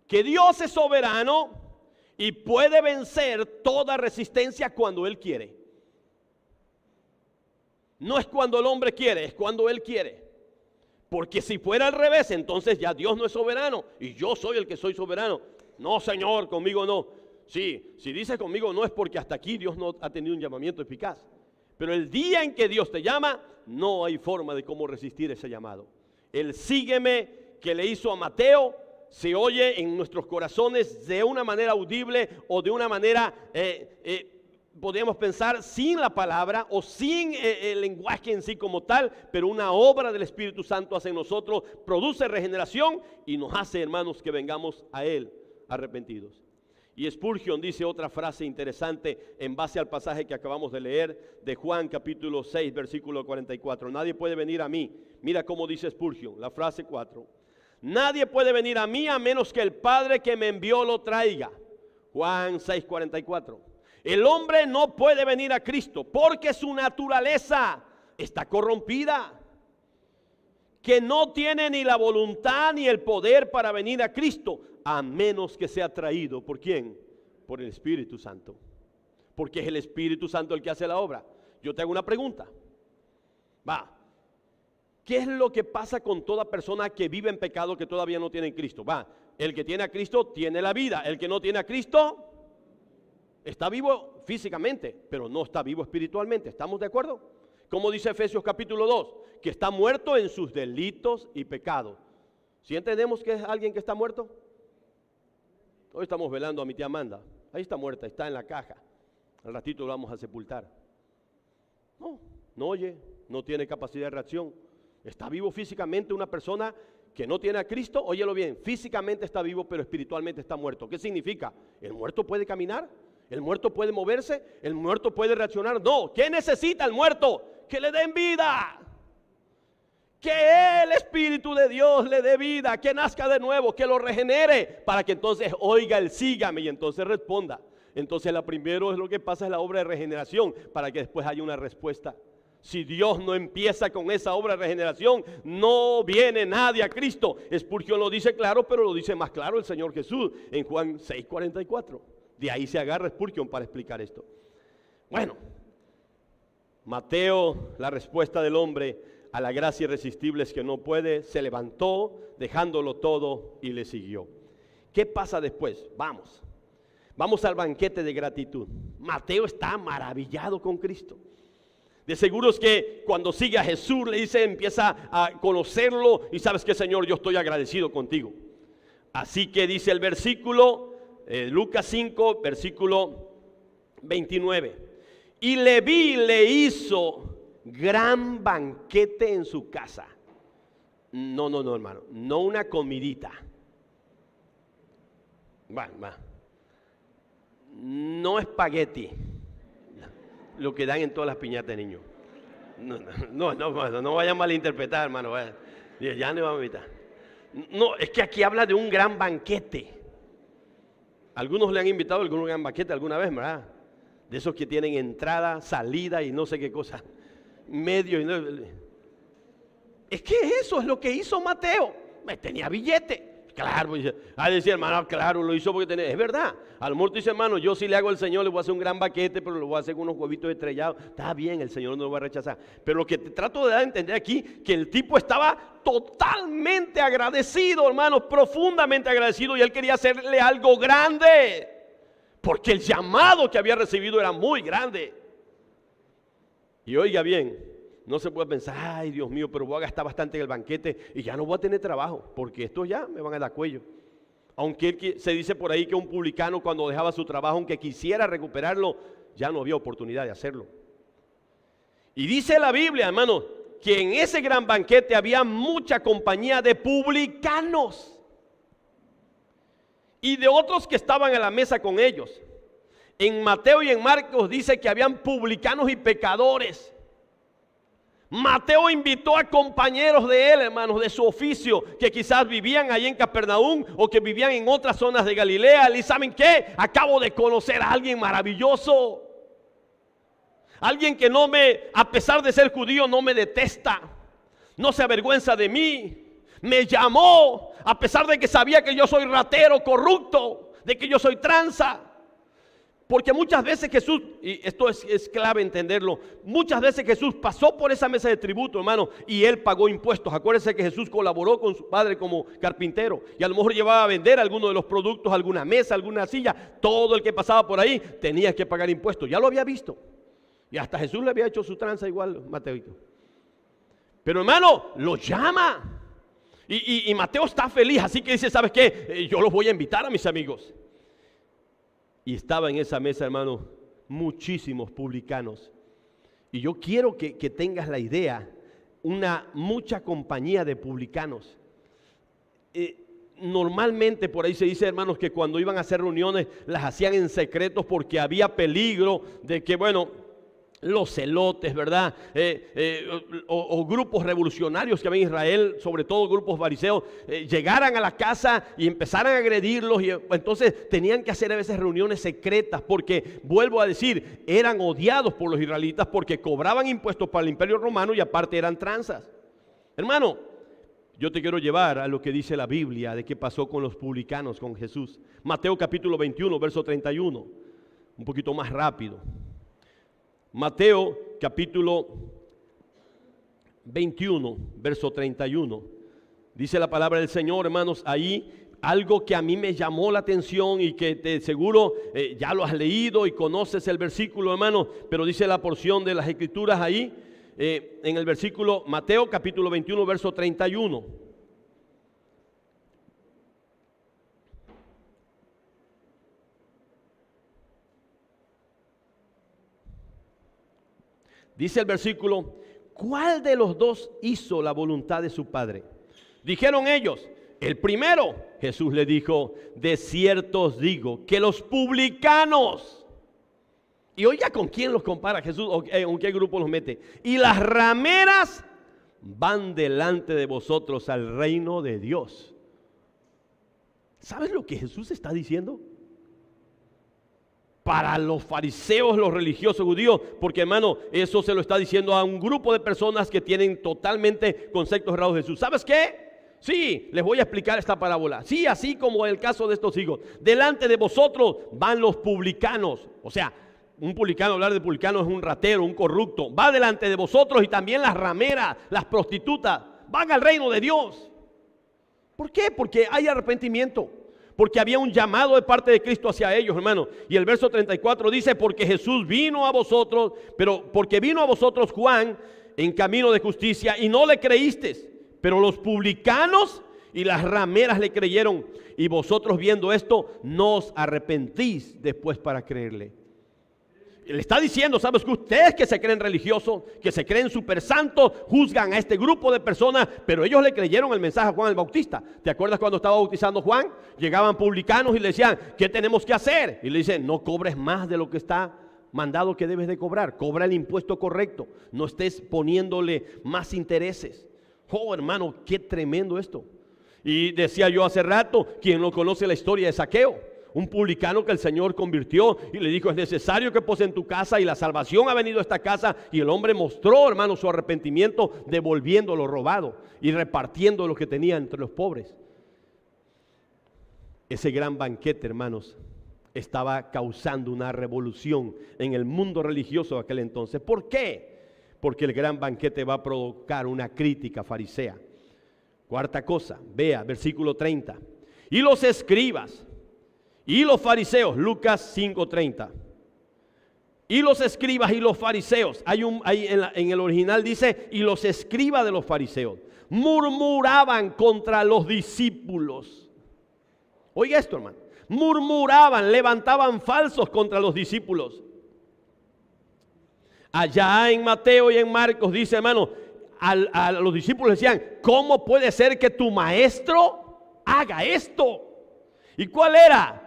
que Dios es soberano y puede vencer toda resistencia cuando Él quiere. No es cuando el hombre quiere, es cuando Él quiere. Porque si fuera al revés, entonces ya Dios no es soberano y yo soy el que soy soberano. No, Señor, conmigo no. Sí, si dice conmigo no es porque hasta aquí Dios no ha tenido un llamamiento eficaz. Pero el día en que Dios te llama, no hay forma de cómo resistir ese llamado. El sígueme que le hizo a Mateo se oye en nuestros corazones de una manera audible o de una manera, podríamos pensar, sin la palabra o sin el lenguaje en sí como tal, pero una obra del Espíritu Santo hace en nosotros, produce regeneración y nos hace, hermanos, que vengamos a Él arrepentidos. Y Spurgeon dice otra frase interesante en base al pasaje que acabamos de leer de Juan capítulo 6 versículo 44. Nadie puede venir a mí. Mira cómo dice Spurgeon, la frase 4. Nadie puede venir a mí a menos que el Padre que me envió lo traiga. Juan 6, 44. El hombre no puede venir a Cristo porque su naturaleza está corrompida, que no tiene ni la voluntad ni el poder para venir a Cristo, a menos que sea traído. ¿Por quién? Por el Espíritu Santo. Porque es el Espíritu Santo el que hace la obra. Yo te hago una pregunta. ¿Qué es lo que pasa con toda persona que vive en pecado que todavía no tiene a Cristo? El que tiene a Cristo tiene la vida. El que no tiene a Cristo está vivo físicamente, pero no está vivo espiritualmente. ¿Estamos de acuerdo? Como dice Efesios capítulo 2, que está muerto en sus delitos y pecados. ¿Sí entendemos que es alguien que está muerto? Hoy estamos velando a mi tía Amanda. Ahí está muerta, está en la caja. Al ratito lo vamos a sepultar. No oye, no tiene capacidad de reacción. Está vivo físicamente una persona que no tiene a Cristo. Óyelo bien, físicamente está vivo, pero espiritualmente está muerto. ¿Qué significa? ¿El muerto puede caminar? ¿El muerto puede moverse? ¿El muerto puede reaccionar? No. ¿Qué necesita el muerto? Que le den vida. Que el Espíritu de Dios le dé vida, que nazca de nuevo, que lo regenere, para que entonces oiga el sígame y entonces responda. Entonces la primero es lo que pasa, es la obra de regeneración, para que después haya una respuesta. Si Dios no empieza con esa obra de regeneración, no viene nadie a Cristo. Spurgeon lo dice claro, pero lo dice más claro el Señor Jesús en Juan 6:44. De ahí se agarra Spurgeon para explicar esto. Bueno, Mateo, la respuesta del hombre a la gracia irresistible es que no puede, se levantó dejándolo todo y le siguió. ¿Qué pasa después? Vamos al banquete de gratitud. Mateo está maravillado con Cristo. De seguro es que cuando sigue a Jesús le dice, empieza a conocerlo y sabes que Señor, yo estoy agradecido contigo. Así que dice el versículo, Lucas 5, versículo 29. Y Leví le hizo gran banquete en su casa. No, hermano, no una comidita. No espagueti, lo que dan en todas las piñatas de niños. No vayan a malinterpretar, hermano. Ya no vamos a evitar. No, es que aquí habla de un gran banquete. Algunos le han invitado a algún gran banquete alguna vez, ¿verdad? De esos que tienen entrada, salida y no sé qué cosa. Medio y no. Es que eso es lo que hizo Mateo. Tenía billete. Claro, decía hermano, claro, lo hizo porque tenía. Es verdad. A lo mejor tú dices, hermano, yo si le hago al Señor, le voy a hacer un gran banquete, pero lo voy a hacer con unos huevitos estrellados. Está bien, el Señor no lo va a rechazar. Pero lo que te trato de dar a entender aquí, que el tipo estaba totalmente agradecido, hermanos, profundamente agradecido, y él quería hacerle algo grande, porque el llamado que había recibido era muy grande. Y oiga bien, no se puede pensar, ay Dios mío, pero voy a gastar bastante en el banquete y ya no voy a tener trabajo, porque estos ya me van a dar cuello. Aunque se dice por ahí que un publicano cuando dejaba su trabajo, aunque quisiera recuperarlo, ya no había oportunidad de hacerlo. Y dice la Biblia, hermano, que en ese gran banquete había mucha compañía de publicanos y de otros que estaban a la mesa con ellos. En Mateo y en Marcos dice que habían publicanos y pecadores. Mateo invitó a compañeros de él, hermanos, de su oficio, que quizás vivían ahí en Capernaum o que vivían en otras zonas de Galilea. ¿Y saben qué? Acabo de conocer a alguien maravilloso. Alguien que a pesar de ser judío, no me detesta, no se avergüenza de mí. Me llamó, a pesar de que sabía que yo soy ratero, corrupto, de que yo soy tranza. Porque muchas veces Jesús, y esto es clave entenderlo, muchas veces Jesús pasó por esa mesa de tributo, hermano, y él pagó impuestos. Acuérdense que Jesús colaboró con su padre como carpintero, y a lo mejor llevaba a vender alguno de los productos, alguna mesa, alguna silla. Todo el que pasaba por ahí tenía que pagar impuestos. Ya lo había visto. Y hasta Jesús le había hecho su tranza igual, Mateito. Pero hermano, lo llama. Y Mateo está feliz, así que dice, ¿sabes qué? Yo los voy a invitar a mis amigos. Y estaba en esa mesa, hermano, muchísimos publicanos. Y yo quiero que tengas la idea, mucha compañía de publicanos. Normalmente por ahí se dice, hermanos, que cuando iban a hacer reuniones las hacían en secretos porque había peligro de que, bueno, los celotes, ¿verdad? O grupos revolucionarios que había en Israel, sobre todo grupos fariseos, llegaran a la casa y empezaran a agredirlos. Y entonces tenían que hacer a veces reuniones secretas porque, vuelvo a decir, eran odiados por los israelitas porque cobraban impuestos para el imperio romano y aparte eran tranzas. Hermano, yo te quiero llevar a lo que dice la Biblia de qué pasó con los publicanos con Jesús. Mateo capítulo 21, verso 31. Un poquito más rápido. Mateo capítulo 21, verso 31. Dice la palabra del Señor, hermanos, ahí algo que a mí me llamó la atención y que de seguro ya lo has leído y conoces el versículo, hermano, pero dice la porción de las Escrituras ahí, en el versículo Mateo capítulo 21, verso 31. Dice el versículo, ¿cuál de los dos hizo la voluntad de su padre? Dijeron ellos, el primero. Jesús le dijo, de cierto os digo que los publicanos, y oiga con quién los compara Jesús, o en qué grupo los mete, y las rameras van delante de vosotros al reino de Dios. ¿Sabes lo que Jesús está diciendo? Para los fariseos, los religiosos judíos, porque hermano, eso se lo está diciendo a un grupo de personas que tienen totalmente conceptos errados de Jesús. ¿Sabes qué? Sí, les voy a explicar esta parábola. Sí, así como el caso de estos hijos. Delante de vosotros van los publicanos. O sea, un publicano, hablar de publicano es un ratero, un corrupto. Va delante de vosotros y también las rameras, las prostitutas, van al reino de Dios. ¿Por qué? Porque hay arrepentimiento. Porque había un llamado de parte de Cristo hacia ellos, hermano. Y el verso 34 dice, porque Jesús vino a vosotros, pero porque vino a vosotros Juan en camino de justicia y no le creísteis. Pero los publicanos y las rameras le creyeron. Y vosotros viendo esto, no os arrepentís después para creerle. Le está diciendo, ¿sabes? Que ustedes que se creen religiosos, que se creen super santos, juzgan a este grupo de personas, pero ellos le creyeron el mensaje a Juan el Bautista. ¿Te acuerdas cuando estaba bautizando Juan? Llegaban publicanos y le decían, ¿qué tenemos que hacer? Y le dicen, no cobres más de lo que está mandado que debes de cobrar. Cobra el impuesto correcto. No estés poniéndole más intereses. Oh, hermano, qué tremendo esto. Y decía yo hace rato, quien no conoce la historia de Zaqueo, un publicano que el Señor convirtió y le dijo, es necesario que poses en tu casa, y la salvación ha venido a esta casa. Y el hombre mostró, hermano, su arrepentimiento, devolviendo lo robado y repartiendo lo que tenía entre los pobres. Ese gran banquete, hermanos, estaba causando una revolución en el mundo religioso de aquel entonces. ¿Por qué? Porque el gran banquete va a provocar una crítica farisea. Cuarta cosa, vea, versículo 30. Y los escribas y los fariseos, Lucas 5:30. Y los escribas y los fariseos, en el original dice, y los escribas de los fariseos, murmuraban contra los discípulos. Oiga esto, hermano. Murmuraban, levantaban falsos contra los discípulos. Allá en Mateo y en Marcos dice, hermano, a los discípulos decían, ¿cómo puede ser que tu maestro haga esto? ¿Y cuál era?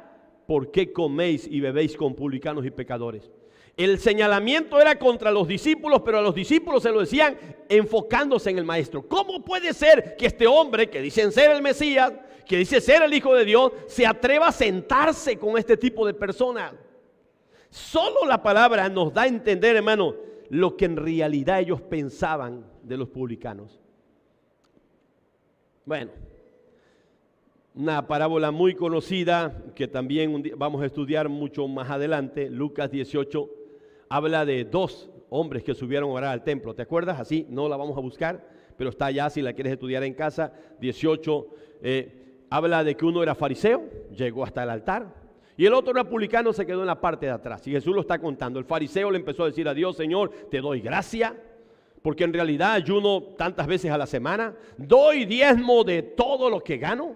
¿Por qué coméis y bebéis con publicanos y pecadores? El señalamiento era contra los discípulos, pero a los discípulos se lo decían enfocándose en el maestro. ¿Cómo puede ser que este hombre que dicen ser el Mesías, que dice ser el Hijo de Dios, se atreva a sentarse con este tipo de personas? Solo la palabra nos da a entender, hermano, lo que en realidad ellos pensaban de los publicanos. Bueno, una parábola muy conocida que también vamos a estudiar mucho más adelante, Lucas 18, habla de dos hombres que subieron a orar al templo. ¿Te acuerdas? Así, no la vamos a buscar, pero está allá si la quieres estudiar en casa. 18, habla de que uno era fariseo, llegó hasta el altar. Y el otro era publicano, se quedó en la parte de atrás. Y Jesús lo está contando. El fariseo le empezó a decir a Dios, Señor, te doy gracia, porque en realidad ayuno tantas veces a la semana. Doy diezmo de todo lo que gano.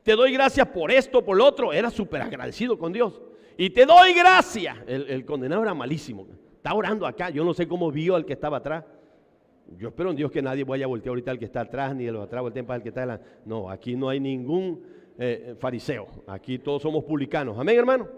Te doy gracias por esto, por lo otro. Era súper agradecido con Dios. Y te doy gracias. El condenado era malísimo. Está orando acá. Yo no sé cómo vio al que estaba atrás. Yo espero en Dios que nadie vaya a voltear ahorita al que está atrás, ni de los atrás volteen para el que está adelante. No, aquí no hay ningún fariseo. Aquí todos somos publicanos. Amén, hermano.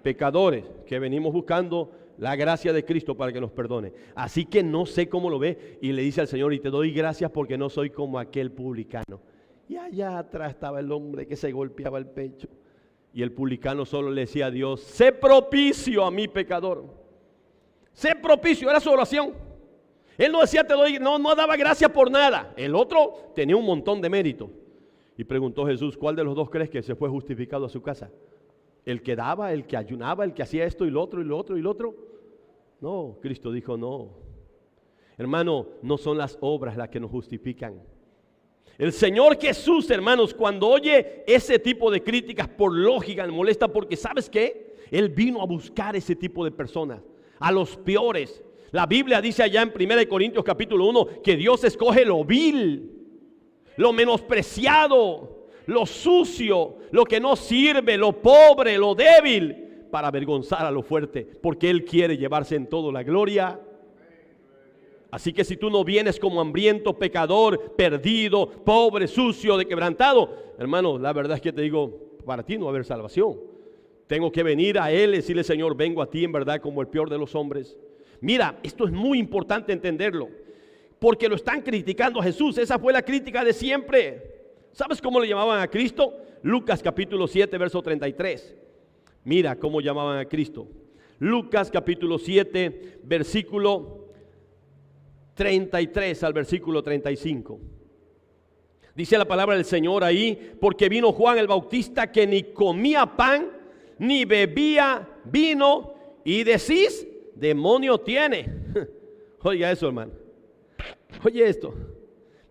Pecadores que venimos buscando la gracia de Cristo para que nos perdone. Así que no sé cómo lo ve y le dice al Señor, y te doy gracias porque no soy como aquel publicano. Y allá atrás estaba el hombre que se golpeaba el pecho. Y el publicano solo le decía a Dios, sé propicio a mi pecador. Sé propicio, era su oración. Él no decía te doy, no daba gracias por nada. El otro tenía un montón de mérito. Y preguntó Jesús, ¿cuál de los dos crees que se fue justificado a su casa? ¿El que daba, el que ayunaba, el que hacía esto y lo otro y lo otro y lo otro? No, Cristo dijo no. Hermano, no son las obras las que nos justifican. El Señor Jesús, hermanos, cuando oye ese tipo de críticas, por lógica le molesta, porque ¿sabes qué? Él vino a buscar ese tipo de personas, a los peores. La Biblia dice allá en 1 Corintios capítulo 1 que Dios escoge lo vil, lo menospreciado, lo sucio, lo que no sirve, lo pobre, lo débil, para avergonzar a lo fuerte, porque Él quiere llevarse en todo la gloria. Así que si tú no vienes como hambriento, pecador, perdido, pobre, sucio, quebrantado, hermano, la verdad es que te digo, para ti no va a haber salvación. Tengo que venir a Él y decirle, Señor, vengo a ti en verdad como el peor de los hombres. Mira, esto es muy importante entenderlo, porque lo están criticando a Jesús. Esa fue la crítica de siempre. ¿Sabes cómo le llamaban a Cristo? Lucas capítulo 7, verso 33. Mira cómo llamaban a Cristo. Lucas capítulo 7, versículo 33 al versículo 35. Dice la palabra del Señor ahí, porque vino Juan el Bautista que ni comía pan, ni bebía vino, y decís, demonio tiene. Oiga eso, hermano. Oye esto.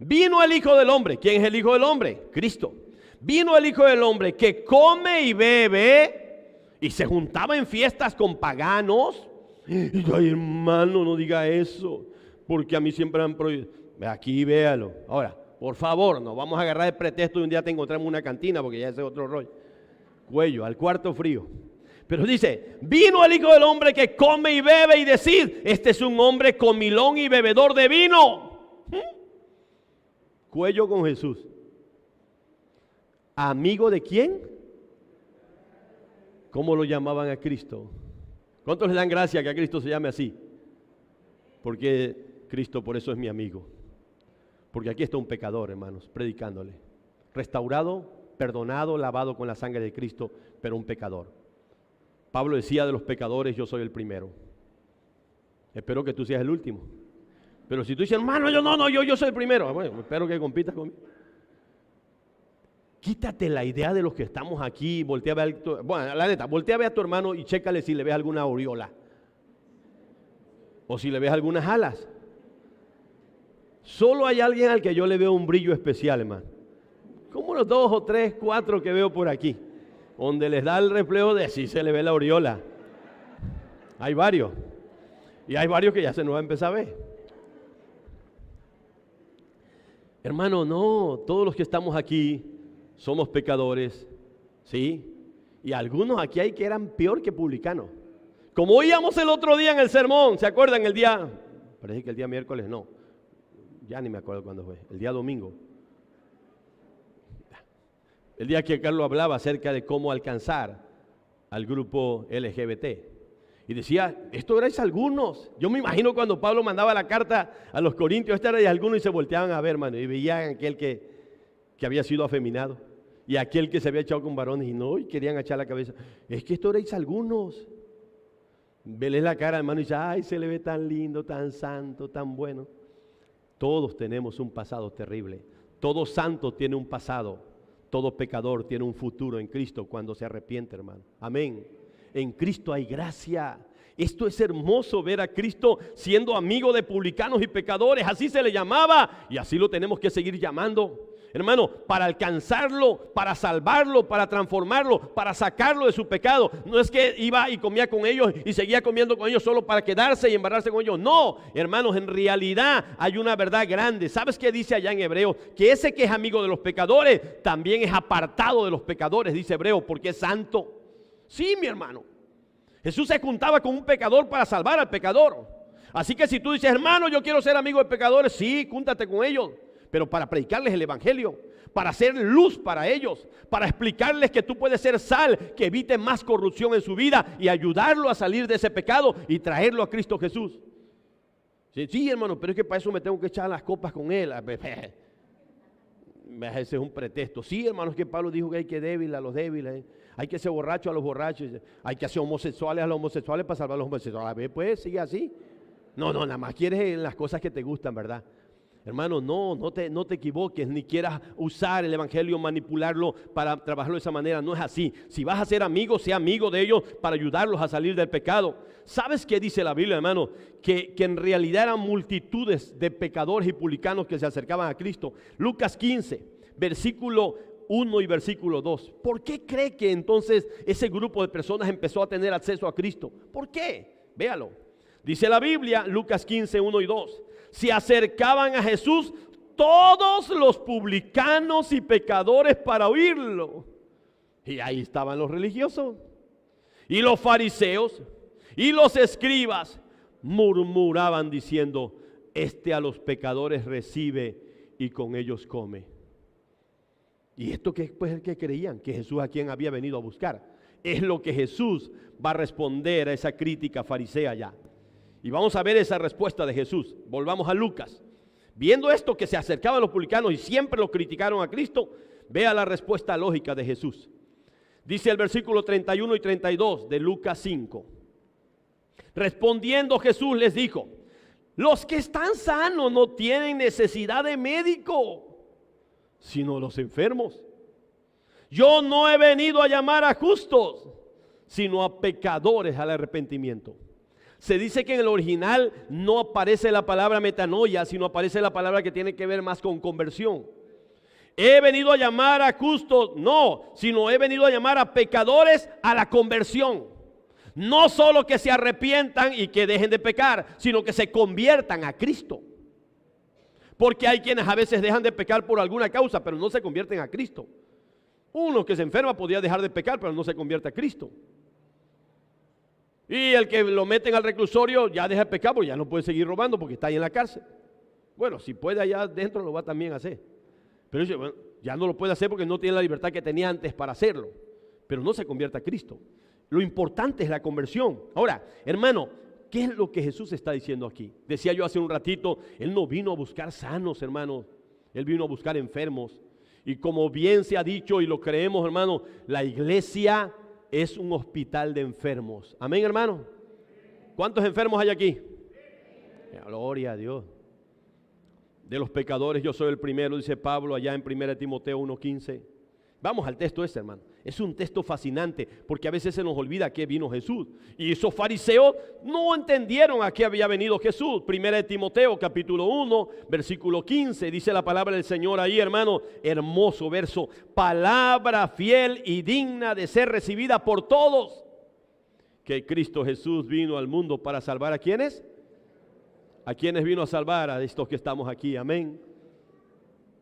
Vino el Hijo del Hombre. ¿Quién es el Hijo del Hombre? Cristo. Vino el Hijo del Hombre que come y bebe y se juntaba en fiestas con paganos. Y yo, ay, hermano, no diga eso, porque a mí siempre han prohibido. Aquí véalo. Ahora, por favor, no vamos a agarrar el pretexto de un día te encontramos en una cantina, porque ya ese es otro rollo. Cuello, al cuarto frío. Pero dice, vino el Hijo del Hombre que come y bebe y decir, este es un hombre comilón y bebedor de vino. Cuello con Jesús. ¿Amigo de quién? ¿Cómo lo llamaban a Cristo? ¿Cuántos le dan gracia que a Cristo se llame así? Porque Cristo por eso es mi amigo. Porque aquí está un pecador, hermanos, predicándole. Restaurado, perdonado, lavado con la sangre de Cristo, pero un pecador. Pablo decía de los pecadores, yo soy el primero. Espero que tú seas el último. Pero si tú dices, hermano, yo soy el primero. Bueno, espero que compitas conmigo. Quítate la idea de los que estamos aquí. Voltea a ver, bueno, la neta, voltea a ver a tu hermano y chécale si le ves alguna aureola. O si le ves algunas alas. Solo hay alguien al que yo le veo un brillo especial, hermano. Como los 2 o 3, 4 que veo por aquí. Donde les da el reflejo de si se le ve la aureola. Hay varios. Y hay varios que ya se nos va a empezar a ver. Hermano, no, todos los que estamos aquí somos pecadores Sí, y algunos aquí hay que eran peor que publicanos. Como oíamos el otro día en el sermón, ¿se acuerdan? Parece que el día miércoles no, ya ni me acuerdo cuándo fue, el día domingo. El día que Carlos hablaba acerca de cómo alcanzar al grupo LGBT. Y decía, esto erais algunos. Yo me imagino cuando Pablo mandaba la carta a los corintios, esto era de algunos, y se volteaban a ver, hermano, y veían aquel que había sido afeminado, y aquel que se había echado con varones, y querían echar la cabeza. Es que esto erais algunos. Vele la cara, hermano, y dice, ay, se le ve tan lindo, tan santo, tan bueno. Todos tenemos un pasado terrible. Todo santo tiene un pasado. Todo pecador tiene un futuro en Cristo cuando se arrepiente, hermano. Amén. En Cristo hay gracia. Esto es hermoso, ver a Cristo siendo amigo de publicanos y pecadores. Así se le llamaba y así lo tenemos que seguir llamando. Hermano, para alcanzarlo, para salvarlo, para transformarlo, para sacarlo de su pecado. No es que iba y comía con ellos y seguía comiendo con ellos solo para quedarse y embarrarse con ellos. No, hermanos, en realidad hay una verdad grande. ¿Sabes qué dice allá en Hebreo? Que ese que es amigo de los pecadores también es apartado de los pecadores, dice Hebreo, porque es santo. Sí, mi hermano. Jesús se juntaba con un pecador para salvar al pecador. Así que si tú dices, hermano, yo quiero ser amigo de pecadores, sí, júntate con ellos. Pero para predicarles el evangelio, para hacer luz para ellos, para explicarles que tú puedes ser sal, que evite más corrupción en su vida y ayudarlo a salir de ese pecado y traerlo a Cristo Jesús. Sí, hermano, pero es que para eso me tengo que echar las copas con él. Ese es un pretexto. Sí, hermano, es que Pablo dijo que hay que débil a los débiles, hay que ser borracho a los borrachos, hay que hacer homosexuales a los homosexuales para salvar a los homosexuales. A ver, pues sigue así. No, nada más quieres las cosas que te gustan, ¿verdad? Hermano, no te equivoques, ni quieras usar el evangelio, manipularlo para trabajarlo de esa manera. No es así. Si vas a ser amigo, sea amigo de ellos para ayudarlos a salir del pecado. ¿Sabes qué dice la Biblia, hermano? Que en realidad eran multitudes de pecadores y publicanos que se acercaban a Cristo. Lucas 15, versículo 1 y versículo 2. ¿Por qué cree que entonces ese grupo de personas empezó a tener acceso a Cristo? ¿Por qué? Véalo. Dice la Biblia, Lucas 15, 1 y 2. Se acercaban a Jesús todos los publicanos y pecadores para oírlo. Y ahí estaban los religiosos y los fariseos y los escribas. Murmuraban diciendo, este a los pecadores recibe y con ellos come. Y esto que pues el que creían que Jesús a quien había venido a buscar. Es lo que Jesús va a responder a esa crítica farisea ya. Y vamos a ver esa respuesta de Jesús. Volvamos a Lucas. Viendo esto que se acercaban los publicanos y siempre lo criticaron a Cristo, vea la respuesta lógica de Jesús. Dice el versículo 31 y 32 de Lucas 5. Respondiendo Jesús les dijo, los que están sanos no tienen necesidad de médico, sino los enfermos. Yo no he venido a llamar a justos, sino a pecadores al arrepentimiento. Se dice que en el original no aparece la palabra metanoia, sino aparece la palabra que tiene que ver más con conversión. He venido a llamar a justos, no, sino he venido a llamar a pecadores a la conversión. No solo que se arrepientan y que dejen de pecar, sino que se conviertan a Cristo. Porque hay quienes a veces dejan de pecar por alguna causa, pero no se convierten a Cristo. Uno que se enferma podría dejar de pecar, pero no se convierte a Cristo. Y el que lo meten al reclusorio ya deja de pecar, porque ya no puede seguir robando porque está ahí en la cárcel. Bueno, si puede allá adentro lo va también a hacer. Pero dice, bueno, ya no lo puede hacer porque no tiene la libertad que tenía antes para hacerlo. Pero no se convierte a Cristo. Lo importante es la conversión. Ahora, hermano, ¿qué es lo que Jesús está diciendo aquí? Decía yo hace un ratito, Él no vino a buscar sanos, hermano. Él vino a buscar enfermos. Y como bien se ha dicho y lo creemos, hermano, la iglesia es un hospital de enfermos. Amén, hermano. ¿Cuántos enfermos hay aquí? Gloria a Dios. De los pecadores yo soy el primero, dice Pablo allá en 1 Timoteo 1:15. Vamos al texto ese, hermano. Es un texto fascinante porque a veces se nos olvida a qué vino Jesús. Y esos fariseos no entendieron a qué había venido Jesús. 1 Timoteo capítulo 1, versículo 15. Dice la palabra del Señor ahí, hermano. Hermoso verso. Palabra fiel y digna de ser recibida por todos. Que Cristo Jesús vino al mundo para salvar ¿a quiénes? ¿A quiénes vino a salvar? A estos que estamos aquí. Amén.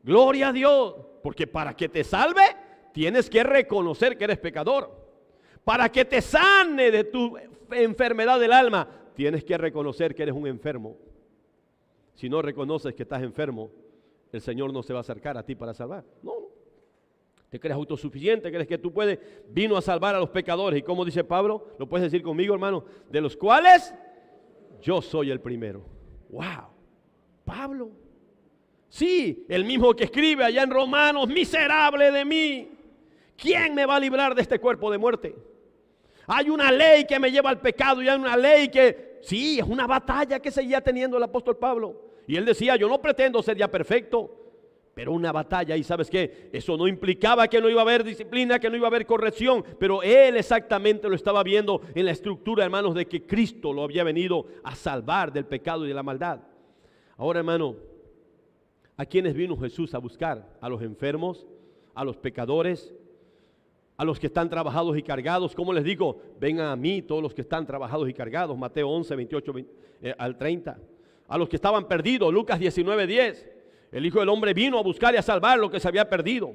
Gloria a Dios. Porque para que te salve, tienes que reconocer que eres pecador. Para que te sane de tu enfermedad del alma, tienes que reconocer que eres un enfermo. Si no reconoces que estás enfermo, el Señor no se va a acercar a ti para salvar. No. Te crees autosuficiente, crees que tú puedes. Vino a salvar a los pecadores. Y como dice Pablo, lo puedes decir conmigo, hermano, de los cuales yo soy el primero. ¡Wow! Pablo. Sí, el mismo que escribe allá en Romanos: miserable de mí, ¿quién me va a librar de este cuerpo de muerte? Hay una ley que me lleva al pecado y hay una ley que, sí, es una batalla que seguía teniendo el apóstol Pablo. Y él decía: yo no pretendo ser ya perfecto, pero una batalla. Y ¿sabes qué? Eso no implicaba que no iba a haber disciplina, que no iba a haber corrección, pero él exactamente lo estaba viendo en la estructura, hermanos, de que Cristo lo había venido a salvar del pecado y de la maldad. Ahora, hermano, ¿a quiénes vino Jesús a buscar? A los enfermos, a los pecadores, a los que están trabajados y cargados. Como les digo, vengan a mí todos los que están trabajados y cargados. Mateo 11, 28 al 30. A los que estaban perdidos. Lucas 19, 10. El Hijo del Hombre vino a buscar y a salvar lo que se había perdido.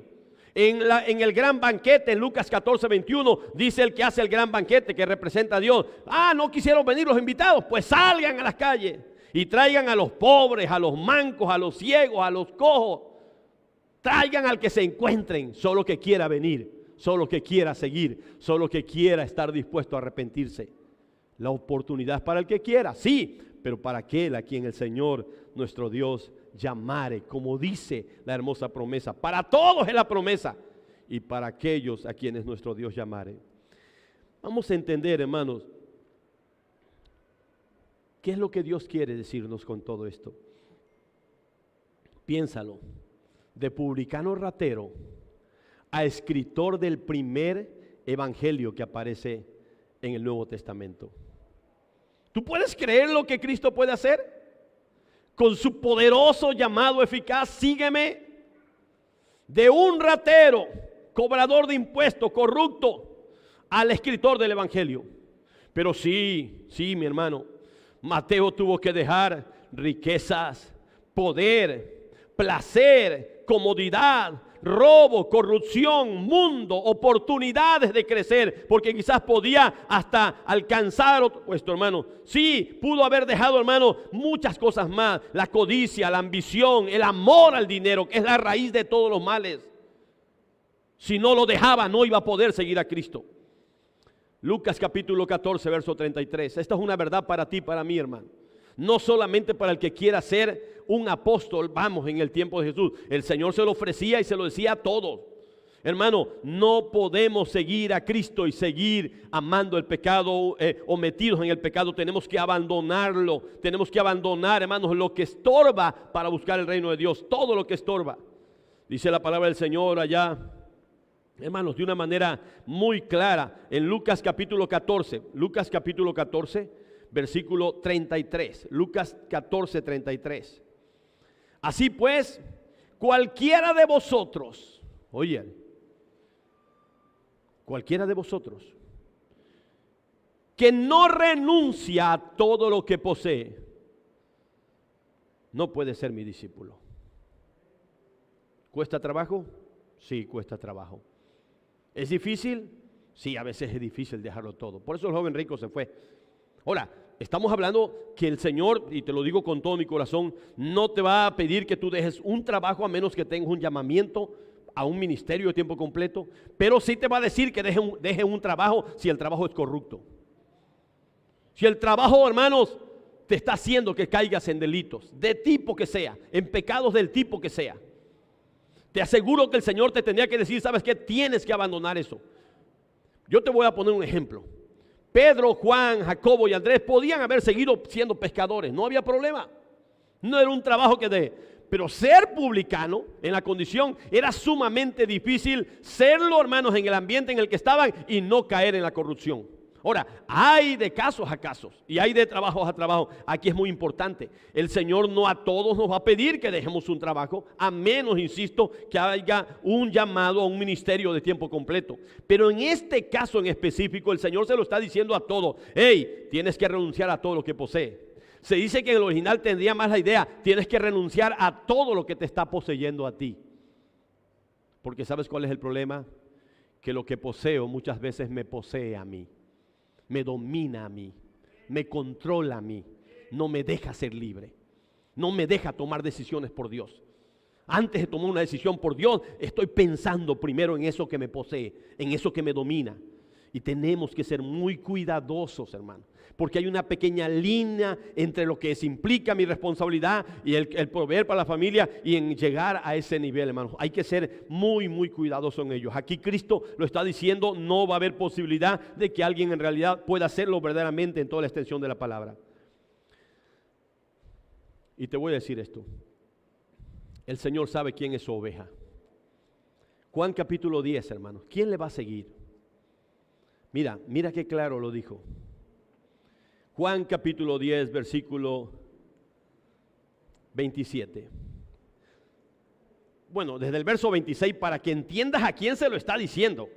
En el gran banquete, en Lucas 14, 21, dice el que hace el gran banquete, que representa a Dios: no quisieron venir los invitados, pues salgan a las calles y traigan a los pobres, a los mancos, a los ciegos, a los cojos. Traigan al que se encuentren, solo que quiera venir, solo que quiera seguir, solo que quiera estar dispuesto a arrepentirse. La oportunidad es para el que quiera, sí, pero para aquel a quien el Señor nuestro Dios llamare, como dice la hermosa promesa. Para todos es la promesa, y para aquellos a quienes nuestro Dios llamare. Vamos a entender, hermanos, ¿qué es lo que Dios quiere decirnos con todo esto? Piénsalo. De publicano ratero a escritor del primer evangelio que aparece en el Nuevo Testamento. ¿Tú puedes creer lo que Cristo puede hacer? Con su poderoso llamado eficaz: sígueme. De un ratero, cobrador de impuestos, corrupto, al escritor del evangelio. Pero sí, mi hermano, Mateo tuvo que dejar riquezas, poder, placer, comodidad, robo, corrupción, mundo, oportunidades de crecer, porque quizás podía hasta alcanzar otro puesto, hermano. Sí, pudo haber dejado, hermano, muchas cosas más: la codicia, la ambición, el amor al dinero, que es la raíz de todos los males. Si no lo dejaba, no iba a poder seguir a Cristo. Lucas capítulo 14, verso 33. Esta es una verdad para ti, para mí, hermano. No solamente para el que quiera ser un apóstol, vamos, en el tiempo de Jesús. El Señor se lo ofrecía y se lo decía a todos. Hermano, no podemos seguir a Cristo y seguir amando el pecado o metidos en el pecado. Tenemos que abandonarlo. Tenemos que abandonar, hermanos, lo que estorba para buscar el reino de Dios. Todo lo que estorba. Dice la palabra del Señor allá, hermanos, de una manera muy clara, en Lucas capítulo 14. Lucas capítulo 14. Versículo 33, Lucas 14, 33. Así pues, cualquiera de vosotros, oye, cualquiera de vosotros que no renuncia a todo lo que posee, no puede ser mi discípulo. ¿Cuesta trabajo? Sí, cuesta trabajo. ¿Es difícil? Sí, a veces es difícil dejarlo todo. Por eso el joven rico se fue. Ahora, estamos hablando que el Señor, y te lo digo con todo mi corazón, no te va a pedir que tú dejes un trabajo a menos que tengas un llamamiento a un ministerio de tiempo completo, pero sí te va a decir que dejes un trabajo si el trabajo es corrupto. Si el trabajo, hermanos, te está haciendo que caigas en delitos, de tipo que sea, en pecados del tipo que sea, te aseguro que el Señor te tendría que decir: ¿sabes qué? Tienes que abandonar eso. Yo te voy a poner un ejemplo. Pedro, Juan, Jacobo y Andrés podían haber seguido siendo pescadores, no había problema. No era un trabajo pero ser publicano en la condición era sumamente difícil serlo, hermanos, en el ambiente en el que estaban y no caer en la corrupción. Ahora, hay de casos a casos y hay de trabajos a trabajos. Aquí es muy importante. El Señor no a todos nos va a pedir que dejemos un trabajo, a menos, insisto, que haya un llamado a un ministerio de tiempo completo. Pero en este caso en específico, el Señor se lo está diciendo a todos: hey, tienes que renunciar a todo lo que posee. Se dice que en el original tendría más la idea: tienes que renunciar a todo lo que te está poseyendo a ti. Porque ¿sabes cuál es el problema? que lo que poseo muchas veces me posee a mí, me domina a mí, me controla a mí, no me deja ser libre, no me deja tomar decisiones por Dios. Antes de tomar una decisión por Dios, estoy pensando primero en eso que me posee, en eso que me domina. Y tenemos que ser muy cuidadosos, hermano, porque hay una pequeña línea entre lo que implica mi responsabilidad y el proveer para la familia y en llegar a ese nivel, hermano. Hay que ser muy, muy cuidadosos en ellos. Aquí Cristo lo está diciendo, no va a haber posibilidad de que alguien en realidad pueda hacerlo verdaderamente en toda la extensión de la palabra. Y te voy a decir esto. El Señor sabe quién es su oveja. Juan capítulo 10, hermano. ¿Quién le va a seguir? Mira qué claro lo dijo. Juan capítulo 10, versículo 27. Bueno, desde el verso 26 para que entiendas a quién se lo está diciendo.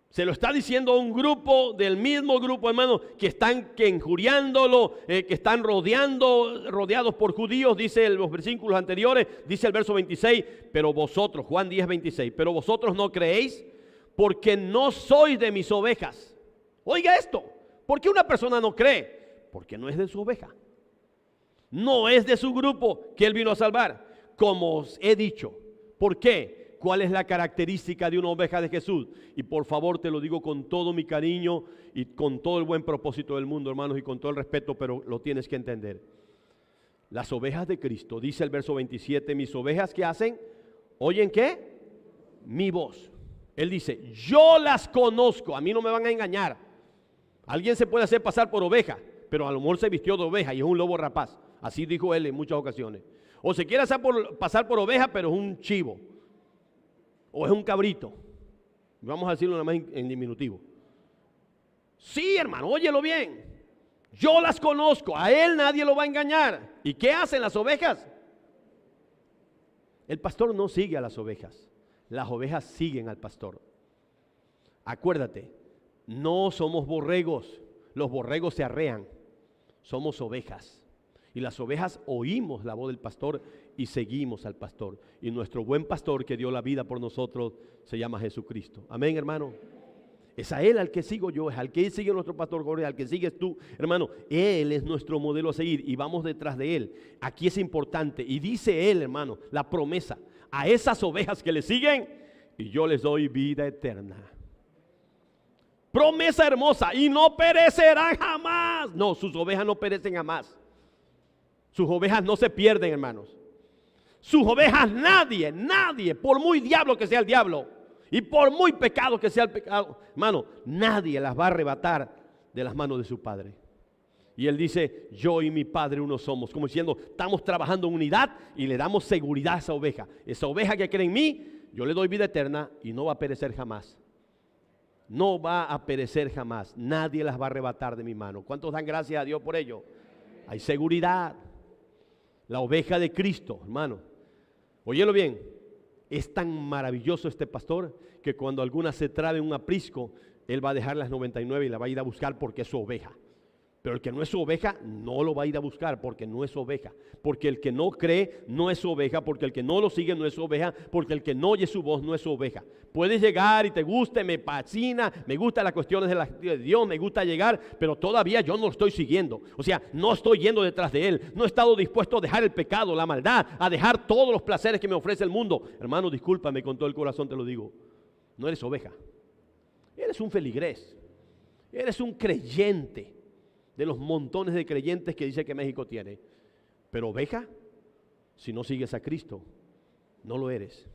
Se lo está diciendo a un grupo, del mismo grupo, hermano, que están injuriándolo, que están rodeados por judíos, dice los versículos anteriores, dice el verso 26, pero vosotros, Juan 10, 26, pero vosotros no creéis porque no sois de mis ovejas. Oiga esto, ¿por qué una persona no cree? Porque no es de su oveja. No es de su grupo que él vino a salvar, como os he dicho. ¿Por qué? ¿Cuál es la característica de una oveja de Jesús? Y por favor te lo digo con todo mi cariño y con todo el buen propósito del mundo, hermanos, y con todo el respeto, pero lo tienes que entender. Las ovejas de Cristo, dice el verso 27, mis ovejas, ¿qué hacen? ¿Oyen qué? Mi voz. Él dice, yo las conozco, a mí no me van a engañar. Alguien se puede hacer pasar por oveja, pero a lo mejor se vistió de oveja y es un lobo rapaz. Así dijo él en muchas ocasiones. O se quiere hacer pasar por oveja, pero es un chivo. O es un cabrito. Vamos a decirlo nada más en diminutivo. Sí, hermano, óyelo bien. Yo las conozco, a él nadie lo va a engañar. ¿Y qué hacen las ovejas? El pastor no sigue a las ovejas. Las ovejas siguen al pastor. Acuérdate, no somos borregos. Los borregos se arrean. Somos ovejas. Y las ovejas oímos la voz del pastor y seguimos al pastor. Y nuestro buen pastor que dio la vida por nosotros se llama Jesucristo. Amén, hermano. Es a él al que sigo yo, es al que sigue nuestro pastor Jorge, al que sigues tú, hermano. Él es nuestro modelo a seguir y vamos detrás de él. Aquí es importante. Y dice él, hermano, la promesa a esas ovejas que le siguen, y yo les doy vida eterna. Promesa hermosa, y no perecerán jamás. No, sus ovejas no perecen jamás. Sus ovejas no se pierden, hermanos. Sus ovejas nadie, por muy diablo que sea el diablo y por muy pecado que sea el pecado, hermano, nadie las va a arrebatar de las manos de su Padre. Y él dice, yo y mi Padre uno somos, como diciendo, estamos trabajando en unidad y le damos seguridad a esa oveja. Esa oveja que cree en mí, yo le doy vida eterna y no va a perecer jamás. No va a perecer jamás. Nadie las va a arrebatar de mi mano. ¿Cuántos dan gracias a Dios por ello? Hay seguridad. La oveja de Cristo, hermano. Óyelo bien, es tan maravilloso este pastor que cuando alguna se trabe un aprisco, él va a dejar las 99 y la va a ir a buscar porque es su oveja. Pero el que no es su oveja, no lo va a ir a buscar porque no es su oveja. Porque el que no cree no es su oveja, porque el que no lo sigue no es su oveja, porque el que no oye su voz no es su oveja. Puedes llegar y te guste, me fascina, me gustan las cuestiones de Dios, me gusta llegar, pero todavía yo no lo estoy siguiendo. O sea, no estoy yendo detrás de él, no he estado dispuesto a dejar el pecado, la maldad, a dejar todos los placeres que me ofrece el mundo. Hermano, discúlpame, con todo el corazón te lo digo, no eres oveja, eres un feligrés, eres un creyente. De los montones de creyentes que dice que México tiene. Pero oveja, si no sigues a Cristo, no lo eres.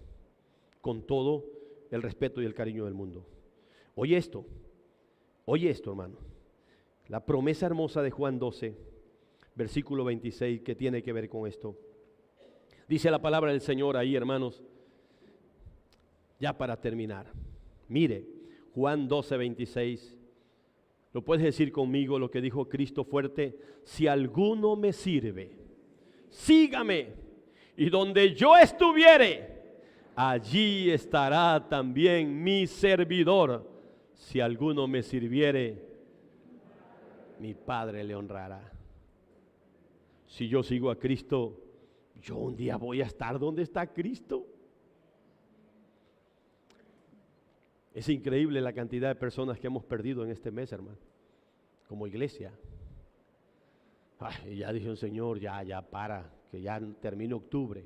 Con todo el respeto y el cariño del mundo. Oye esto, hermano. La promesa hermosa de Juan 12, versículo 26, que tiene que ver con esto. Dice la palabra del Señor ahí, hermanos. Ya para terminar. Mire, Juan 12, 26. Lo puedes decir conmigo lo que dijo Cristo fuerte. Si alguno me sirve, sígame. Y donde yo estuviere, allí estará también mi servidor. Si alguno me sirviere, mi Padre le honrará. Si yo sigo a Cristo, yo un día voy a estar donde está Cristo. Es increíble la cantidad de personas que hemos perdido en este mes, hermano, como iglesia. Ay, ya dijo el Señor, ya para, que ya termine octubre.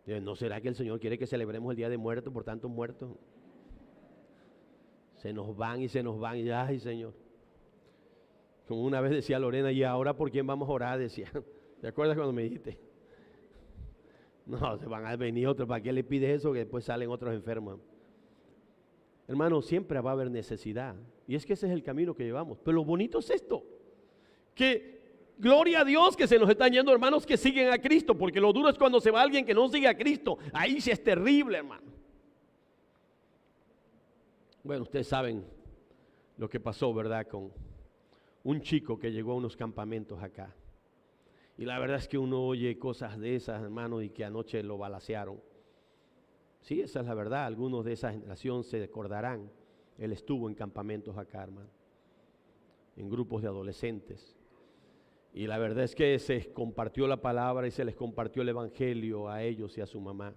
¿No será que el Señor quiere que celebremos el Día de Muertos por tantos muertos? Se nos van y ay, Señor. Como una vez decía Lorena, ¿y ahora por quién vamos a orar? Decía, ¿te acuerdas cuando me dijiste? No, se van a venir otros, ¿para qué le pides eso? Que después salen otros enfermos. Hermano, siempre va a haber necesidad. Y es que ese es el camino que llevamos. Pero lo bonito es esto, que gloria a Dios que se nos están yendo hermanos que siguen a Cristo, porque lo duro es cuando se va alguien que no sigue a Cristo. Ahí sí es terrible, hermano. Bueno, ustedes saben lo que pasó, ¿verdad? Con un chico que llegó a unos campamentos acá. Y la verdad es que uno oye cosas de esas, hermano, y que anoche lo balacearon. Sí, esa es la verdad. Algunos de esa generación se acordarán. Él estuvo en campamentos acá, hermano, en grupos de adolescentes. Y la verdad es que se compartió la palabra y se les compartió el evangelio a ellos y a su mamá.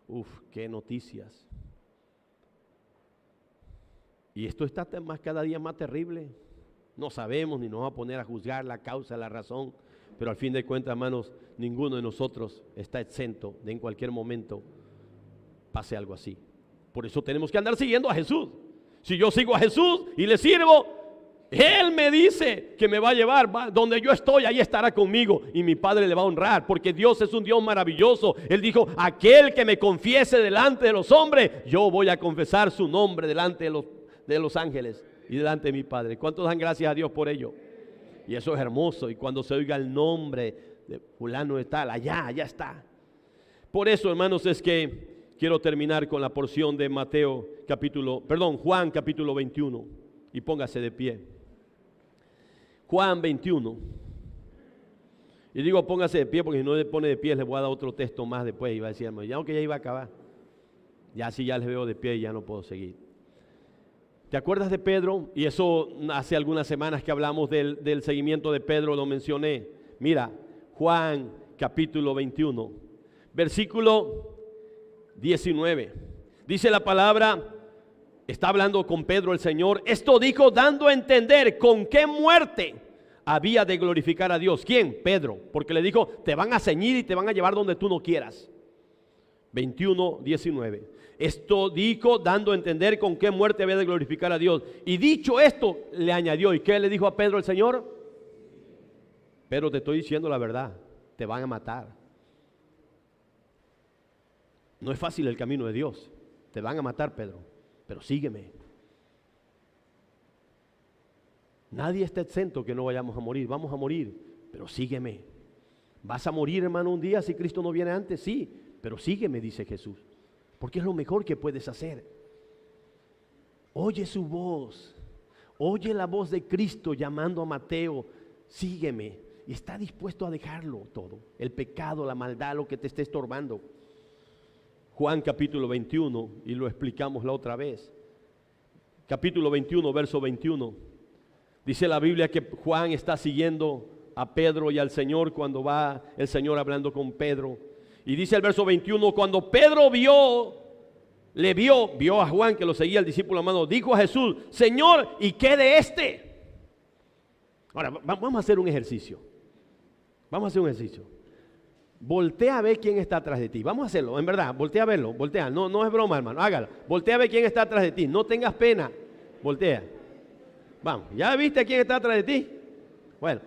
Uf, qué noticias. Y esto está cada día más terrible. No sabemos ni nos vamos a poner a juzgar la causa, la razón. Pero al fin de cuentas, hermanos, ninguno de nosotros está exento de en cualquier momento pase algo así. Por eso tenemos que andar siguiendo a Jesús. Si yo sigo a Jesús y le sirvo, Él me dice que me va a llevar, donde yo estoy, ahí estará conmigo y mi Padre le va a honrar, porque Dios es un Dios maravilloso. Él dijo, aquel que me confiese delante de los hombres, yo voy a confesar su nombre delante de los ángeles y delante de mi Padre. ¿Cuántos dan gracias a Dios por ello? Y eso es hermoso. Y cuando se oiga el nombre de fulano de tal, allá está. Por eso, hermanos, es que quiero terminar con la porción de Juan capítulo 21. Y póngase de pie. Juan 21. Y digo póngase de pie porque si no le pone de pie les voy a dar otro texto más después. Y va a decir, ya aunque ya iba a acabar. Ya si ya les veo de pie y ya no puedo seguir. ¿Te acuerdas de Pedro? Y eso hace algunas semanas que hablamos del seguimiento de Pedro, lo mencioné. Mira, Juan capítulo 21, versículo 19. Dice la palabra, está hablando con Pedro el Señor. Esto dijo dando a entender con qué muerte había de glorificar a Dios. ¿Quién? Pedro. Porque le dijo, te van a ceñir y te van a llevar donde tú no quieras. 21, 19. Esto dijo dando a entender con qué muerte había de glorificar a Dios. Y dicho esto, le añadió. ¿Y qué le dijo a Pedro el Señor? Pero te estoy diciendo la verdad, te van a matar. No es fácil el camino de Dios. Te van a matar, Pedro, pero sígueme. Nadie está exento que no vayamos a morir. Vamos a morir, pero sígueme. ¿Vas a morir, hermano, un día si Cristo no viene antes? Sí, pero sígueme, dice Jesús. Porque es lo mejor que puedes hacer. Oye su voz. Oye la voz de Cristo llamando a Mateo. Sígueme. Y está dispuesto a dejarlo todo. El pecado, la maldad, lo que te esté estorbando. Juan capítulo 21, y lo explicamos la otra vez. Capítulo 21, verso 21. Dice la Biblia que Juan está siguiendo a Pedro y al Señor cuando va el Señor hablando con Pedro. Y dice el verso 21, cuando Pedro vio a Juan que lo seguía el discípulo amado, dijo a Jesús, Señor, ¿y qué de este? Ahora, vamos a hacer un ejercicio. Voltea a ver quién está atrás de ti. Vamos a hacerlo, en verdad, voltea a verlo, voltea. No es broma, hermano, hágalo. Voltea a ver quién está atrás de ti, no tengas pena. Voltea. Vamos, ¿ya viste quién está atrás de ti? Bueno,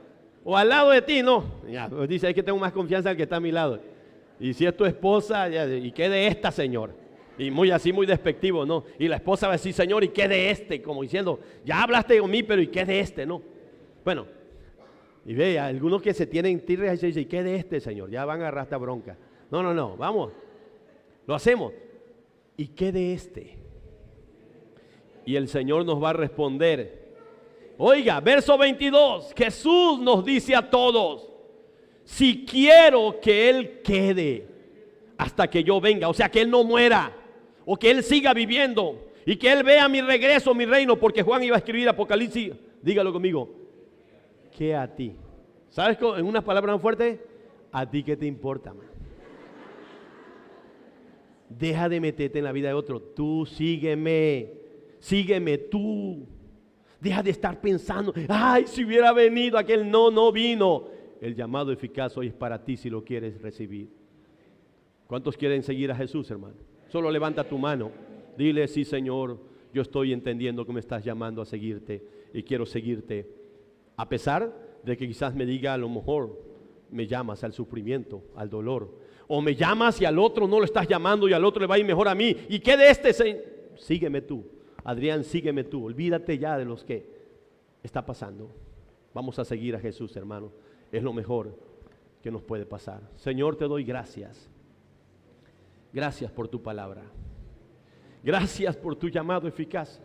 o al lado de ti, no. Ya, dice, es que tengo más confianza al que está a mi lado. Y si es tu esposa, ¿y qué de esta, Señor? Y muy despectivo, ¿no? Y la esposa va a decir, Señor, ¿y qué de este? Como diciendo, ya hablaste de mí, pero ¿y qué de este? No. Bueno, y vea, algunos que se tienen tirres y dicen, ¿y qué de este, Señor? Ya van a agarrar esta bronca. No, vamos. Lo hacemos. ¿Y qué de este? Y el Señor nos va a responder. Oiga, verso 22, Jesús nos dice a todos, si quiero que Él quede hasta que yo venga, o sea, que Él no muera, o que Él siga viviendo, y que Él vea mi regreso, mi reino, porque Juan iba a escribir Apocalipsis, dígalo conmigo, ¿qué a ti? ¿Sabes en unas palabras más fuertes? ¿A ti qué te importa, man? Deja de meterte en la vida de otro. Tú sígueme. Sígueme tú. Deja de estar pensando, ay, si hubiera venido aquel, no vino. El llamado eficaz hoy es para ti si lo quieres recibir. ¿Cuántos quieren seguir a Jesús, hermano? Solo levanta tu mano. Dile, sí, Señor, yo estoy entendiendo que me estás llamando a seguirte y quiero seguirte. A pesar de que quizás me diga, a lo mejor me llamas al sufrimiento, al dolor. O me llamas y al otro no lo estás llamando y al otro le va a ir mejor a mí. ¿Y qué de este? Sígueme tú. Adrián, sígueme tú. Olvídate ya de los que está pasando. Vamos a seguir a Jesús, hermano. Es lo mejor que nos puede pasar. Señor, te doy gracias. Gracias por tu palabra. Gracias por tu llamado eficaz.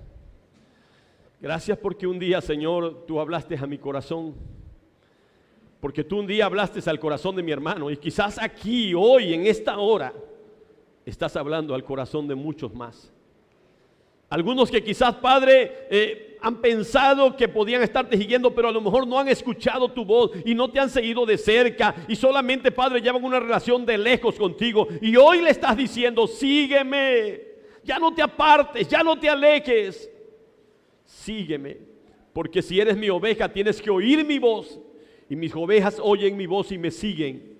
Gracias porque un día, Señor, tú hablaste a mi corazón. Porque tú un día hablaste al corazón de mi hermano. Y quizás aquí, hoy, en esta hora, estás hablando al corazón de muchos más. Algunos que quizás, Padre, han pensado que podían estarte siguiendo, pero a lo mejor no han escuchado tu voz y no te han seguido de cerca y solamente, Padre, llevan una relación de lejos contigo. Y hoy le estás diciendo, sígueme, ya no te apartes, ya no te alejes, sígueme. Porque si eres mi oveja, tienes que oír mi voz y mis ovejas oyen mi voz y me siguen.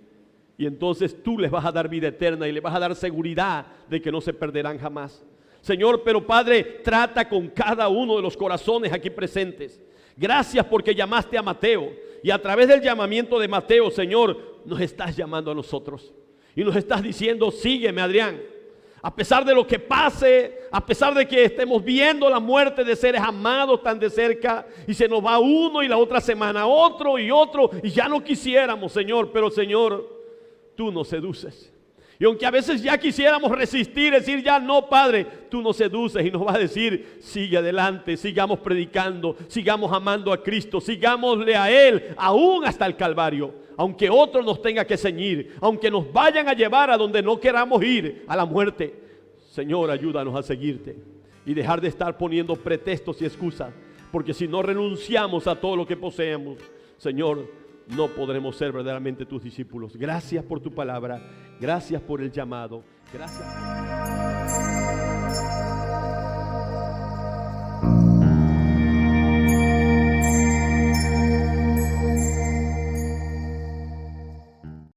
Y entonces tú les vas a dar vida eterna y les vas a dar seguridad de que no se perderán jamás. Señor, pero Padre, trata con cada uno de los corazones aquí presentes. Gracias porque llamaste a Mateo y a través del llamamiento de Mateo, Señor, nos estás llamando a nosotros y nos estás diciendo, sígueme, Adrián. A pesar de lo que pase, a pesar de que estemos viendo la muerte de seres amados tan de cerca y se nos va uno y la otra semana otro y ya no quisiéramos, Señor, pero Señor, tú nos seduces. Y aunque a veces ya quisiéramos resistir, decir ya no, Padre, tú nos seduces y nos vas a decir, sigue adelante, sigamos predicando, sigamos amando a Cristo, sigámosle a Él, aún hasta el Calvario. Aunque otro nos tenga que ceñir, aunque nos vayan a llevar a donde no queramos ir, a la muerte. Señor, ayúdanos a seguirte y dejar de estar poniendo pretextos y excusas, porque si no renunciamos a todo lo que poseemos, Señor, no podremos ser verdaderamente tus discípulos. Gracias por tu palabra, gracias por el llamado, gracias.